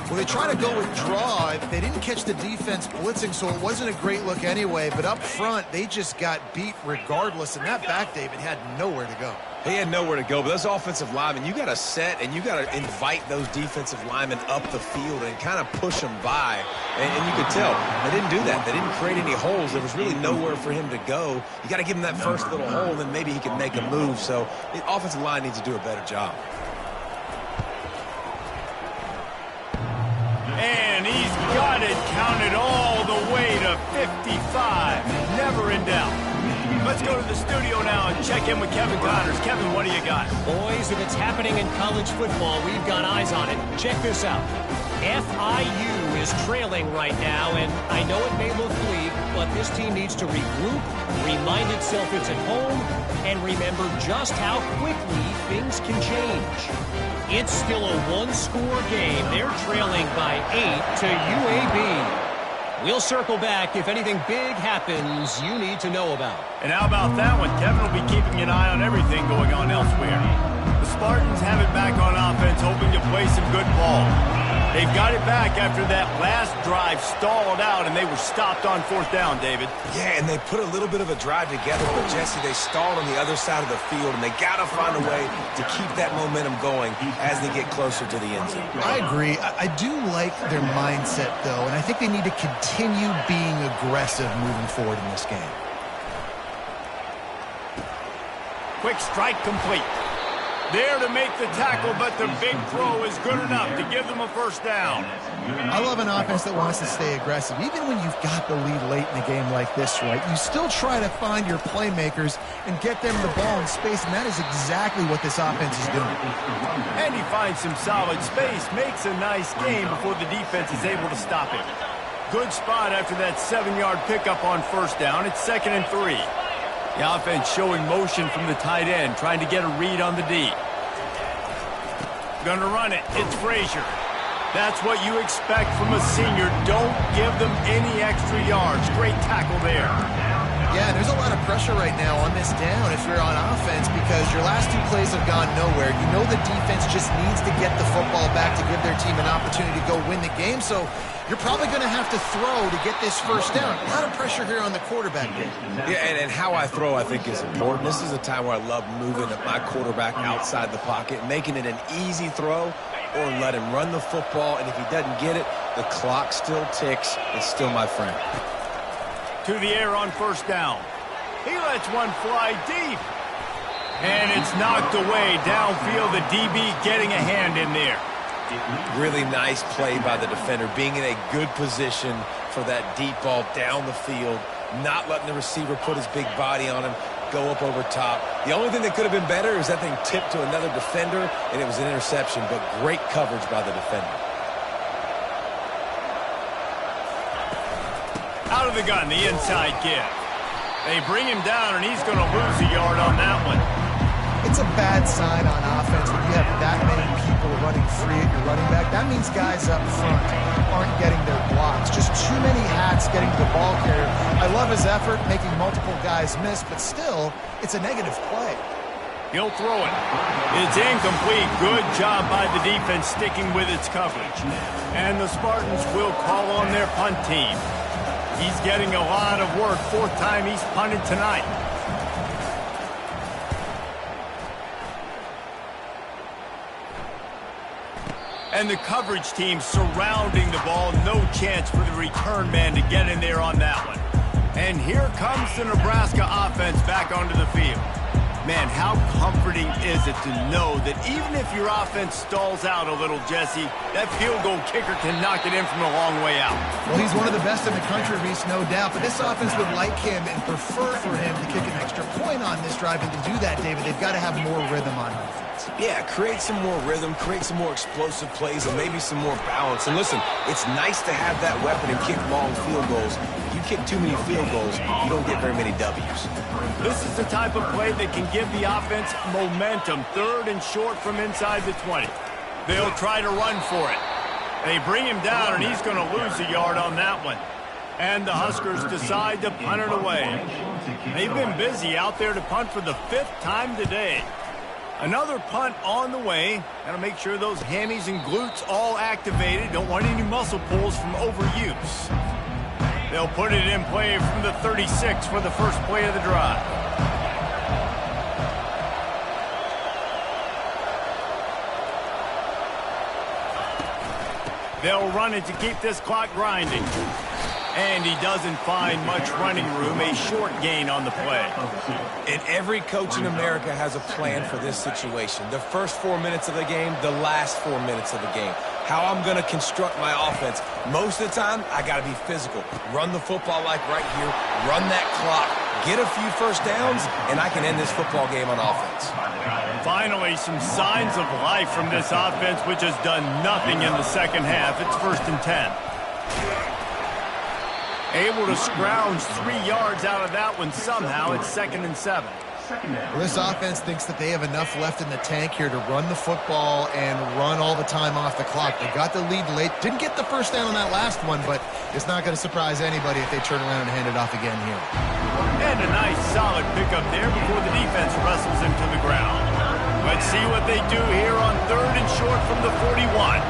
G: Well, they try to go with draw. They didn't catch the defense blitzing, so it wasn't a great look anyway. But up front, they just got beat regardless. And that back, David, had nowhere to go.
F: He had nowhere to go, but those offensive linemen, you got to set and you got to invite those defensive linemen up the field and kind of push them by. And you could tell they didn't do that. They didn't create any holes. There was really nowhere for him to go. You got to give him that first little hole, and then maybe he can make a move. So the offensive line needs to do a better job.
E: And he's got it counted all the way to 55. Never in doubt. Let's go to the studio now and check in with Kevin Connors. Kevin, what do you got?
D: Boys, if it's happening in college football, we've got eyes on it. Check this out. FIU is trailing right now, and I know it may look bleak, but this team needs to regroup, remind itself it's at home, and remember just how quickly things can change. It's still a one-score game. They're trailing by 8 to UAB. We'll circle back if anything big happens you need to know about.
E: And how about that one? Kevin will be keeping an eye on everything going on elsewhere. The Spartans have it back on offense, hoping to play some good ball. They've got it back after that last drive stalled out, and they were stopped on 4th down, David.
F: Yeah, and they put a little bit of a drive together, but Jesse, they stalled on the other side of the field, and they got to find a way to keep that momentum going as they get closer to the end zone.
G: I agree. I do like their mindset, though, and I think they need to continue being aggressive moving forward in this game.
E: Quick strike complete. There to make the tackle, but the big throw is good enough to give them a first down.
G: I love an offense that wants to stay aggressive. Even when you've got the lead late in a game like this, right, you still try to find your playmakers and get them the ball in space, and that is exactly what this offense is doing.
E: And he finds some solid space, makes a nice game before the defense is able to stop him. Good spot after that 7-yard pickup on 1st down. It's 2nd and 3. The offense showing motion from the tight end, trying to get a read on the D. Gonna run it. It's Frazier. That's what you expect from a senior. Don't give them any extra yards. Great tackle there.
G: Yeah, there's a lot of pressure right now on this down if you're on offense because your last 2 plays have gone nowhere. You know the defense just needs to get the football back to give their team an opportunity to go win the game, so you're probably going to have to throw to get this first down. A lot of pressure here on the quarterback.
F: Yeah, and how I throw, I think, is important. This is a time where I love moving my quarterback outside the pocket, making it an easy throw, or let him run the football, and if he doesn't get it, the clock still ticks. It's still my friend.
E: To the air on 1st down. He lets one fly deep. And it's knocked away downfield. The DB getting a hand in there.
F: Really nice play by the defender, being in a good position for that deep ball down the field, not letting the receiver put his big body on him, go up over top. The only thing that could have been better is that thing tipped to another defender, and it was an interception, but great coverage by the defender.
E: Out of the gun, the inside give. They bring him down, and he's going to lose a yard on that one.
G: It's a bad sign on offense when you have that many people running free at your running back. That means guys up front aren't getting their blocks. Just too many hats getting to the ball carrier. I love his effort, making multiple guys miss, but still, it's a negative play.
E: He'll throw it. It's incomplete. Good job by the defense sticking with its coverage. And the Spartans will call on their punt team. He's getting a lot of work. 4th time he's punted tonight. And the coverage team surrounding the ball. No chance for the return man to get in there on that one. And here comes the Nebraska offense back onto the field. Man, how comforting is it to know that even if your offense stalls out a little, Jesse, that field goal kicker can knock it in from a long way out.
G: Well, he's one of the best in the country, Reese, no doubt. But this offense would like him and prefer for him to kick an extra point on this drive. And to do that, David, they've got to have more rhythm on offense.
F: Yeah, create some more rhythm, create some more explosive plays, and maybe some more balance. And listen, it's nice to have that weapon and kick long field goals. If you kick too many field goals, you don't get very many W's.
E: This is the type of play that can give the offense momentum. 3rd and short from inside the 20. They'll try to run for it. They bring him down, and he's going to lose a yard on that one. And the Huskers decide to punt it away. They've been busy out there to punt for the 5th time today. Another punt on the way. Got to make sure those hammies and glutes all activated. Don't want any muscle pulls from overuse. They'll put it in play from the 36 for the first play of the drive. They'll run it to keep this clock grinding. And he doesn't find much running room, a short gain on the play.
F: And every coach in America has a plan for this situation. The first 4 minutes of the game, the last 4 minutes of the game. How I'm going to construct my offense. Most of the time, I got to be physical. Run the football like right here. Run that clock. Get a few first downs, and I can end this football game on offense.
E: Finally, some signs of life from this offense, which has done nothing in the second half. It's 1st and 10. Able to scrounge 3 yards out of that one somehow. It's 2nd and 7.
G: Well, this offense thinks that they have enough left in the tank here to run the football and run all the time off the clock. They got the lead late. Didn't get the first down on that last one, but it's not going to surprise anybody if they turn around and hand it off again here.
E: And a nice solid pickup there before the defense wrestles him to the ground. Let's see what they do here on 3rd and short from the 41.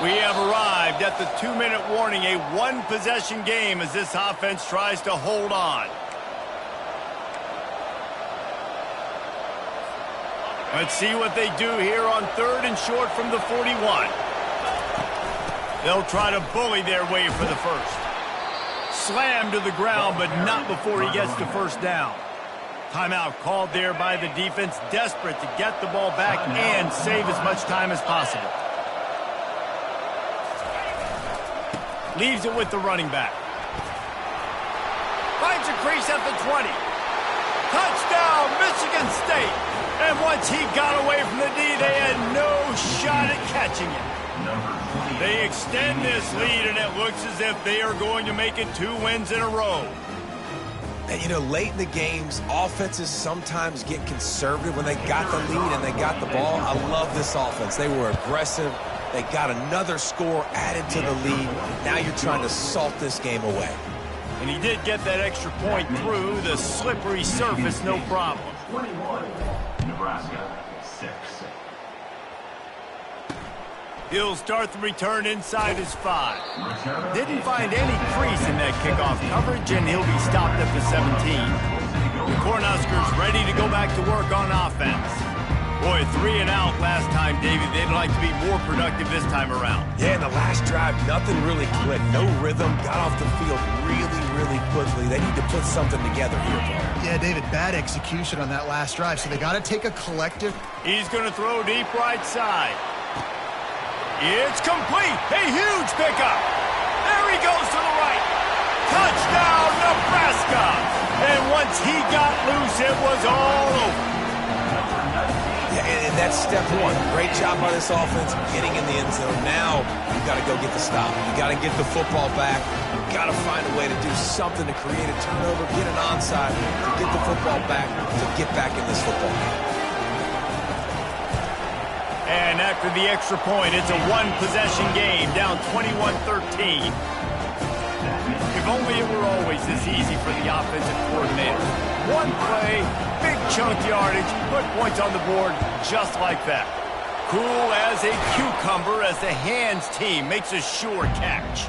E: We have arrived at the 2-minute warning, a one-possession game as this offense tries to hold on. Let's see what they do here on 3rd and short from the 41. They'll try to bully their way for the first. Slammed to the ground, but not before he gets the first down. Timeout called there by the defense, desperate to get the ball back and save as much time as possible. Leaves it with the running back. Finds a crease at the 20. Touchdown, Michigan State. And once he got away from the D, they had no shot at catching it. They extend this lead, and it looks as if they are going to make it 2 wins in a row.
F: And, you know, late in the games, offenses sometimes get conservative when they got the lead and they got the ball. I love this offense. They were aggressive. They got another score added to the lead. Now you're trying to salt this game away.
E: And he did get that extra point through the slippery surface, no problem.
C: 21, Nebraska, 6.
E: He'll start the return inside his 5. Didn't find any crease in that kickoff coverage, and he'll be stopped at the 17. The Cornhuskers ready to go back to work on offense. Boy, 3 and out last time, David. They'd like to be more productive this time around.
F: Yeah, in the last drive, nothing really clicked. No rhythm. Got off the field really quickly. They need to put something together here, bro.
G: Yeah, David, bad execution on that last drive, so they got to take a collective.
E: He's going to throw deep right side. It's complete. A huge pickup. There he goes to the right. Touchdown, Nebraska. And once he got loose, it was all over.
F: And that's step 1. Great job by this offense getting in the end zone. Now you got to go get the stop. You got to get the football back. You got to find a way to do something to create a turnover, get an onside, to get the football back, to get back in this football game.
E: And after the extra point, it's a one-possession game, down 21-13. If only it were always this easy for the offensive coordinator. One play, big chunk yardage, put points on the board just like that. Cool as a cucumber as the hands team makes a sure catch.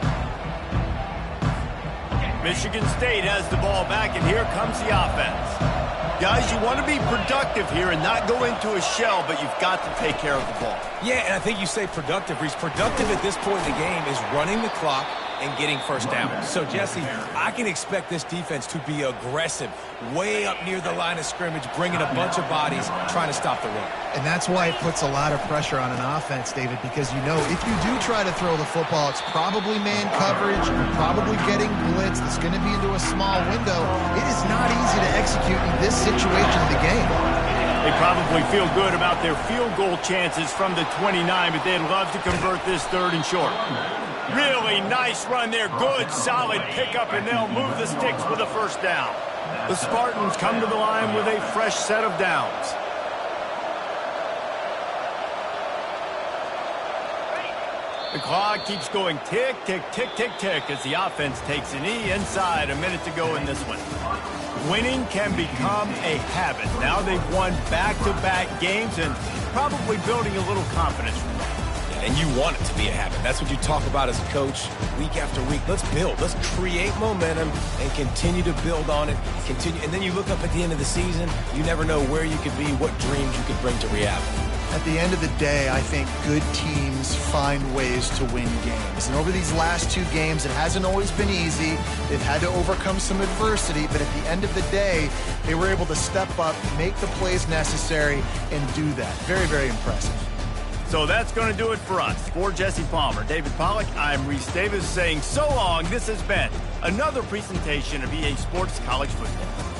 E: Michigan State has the ball back, and here comes the offense. Guys, you want to be productive here and not go into a shell, but you've got to take care of the ball.
F: Yeah, and I think you say productive. He's productive at this point in the game is running the clock and getting first down. So, Jesse, I can expect this defense to be aggressive, way up near the line of scrimmage, bringing a bunch of bodies, trying to stop the run.
G: And that's why it puts a lot of pressure on an offense, David, because you know if you do try to throw the football, it's probably man coverage, probably getting blitzed, it's going to be into a small window. It is not easy to execute in this situation of the game.
E: They probably feel good about their field goal chances from the 29, but they'd love to convert this 3rd and short. Really nice run there. Good, solid pickup, and they'll move the sticks with a first down. The Spartans come to the line with a fresh set of downs. The clock keeps going tick, tick, tick, tick, tick as the offense takes a knee inside. A minute to go in this one. Winning can become a habit. Now they've won back-to-back games and probably building a little confidence from that.
F: And you want it to be a habit. That's what you talk about as a coach week after week. Let's build. Let's create momentum and continue to build on it. Continue, and then you look up at the end of the season, you never know where you could be, what dreams you could bring to reality.
G: At the end of the day, I think good teams find ways to win games. And over these last 2 games, it hasn't always been easy. They've had to overcome some adversity, but at the end of the day, they were able to step up, make the plays necessary, and do that. Very, very impressive.
E: So that's going to do it for us. For Jesse Palmer, David Pollack, I'm Reese Davis saying so long. This has been another presentation of EA Sports College Football.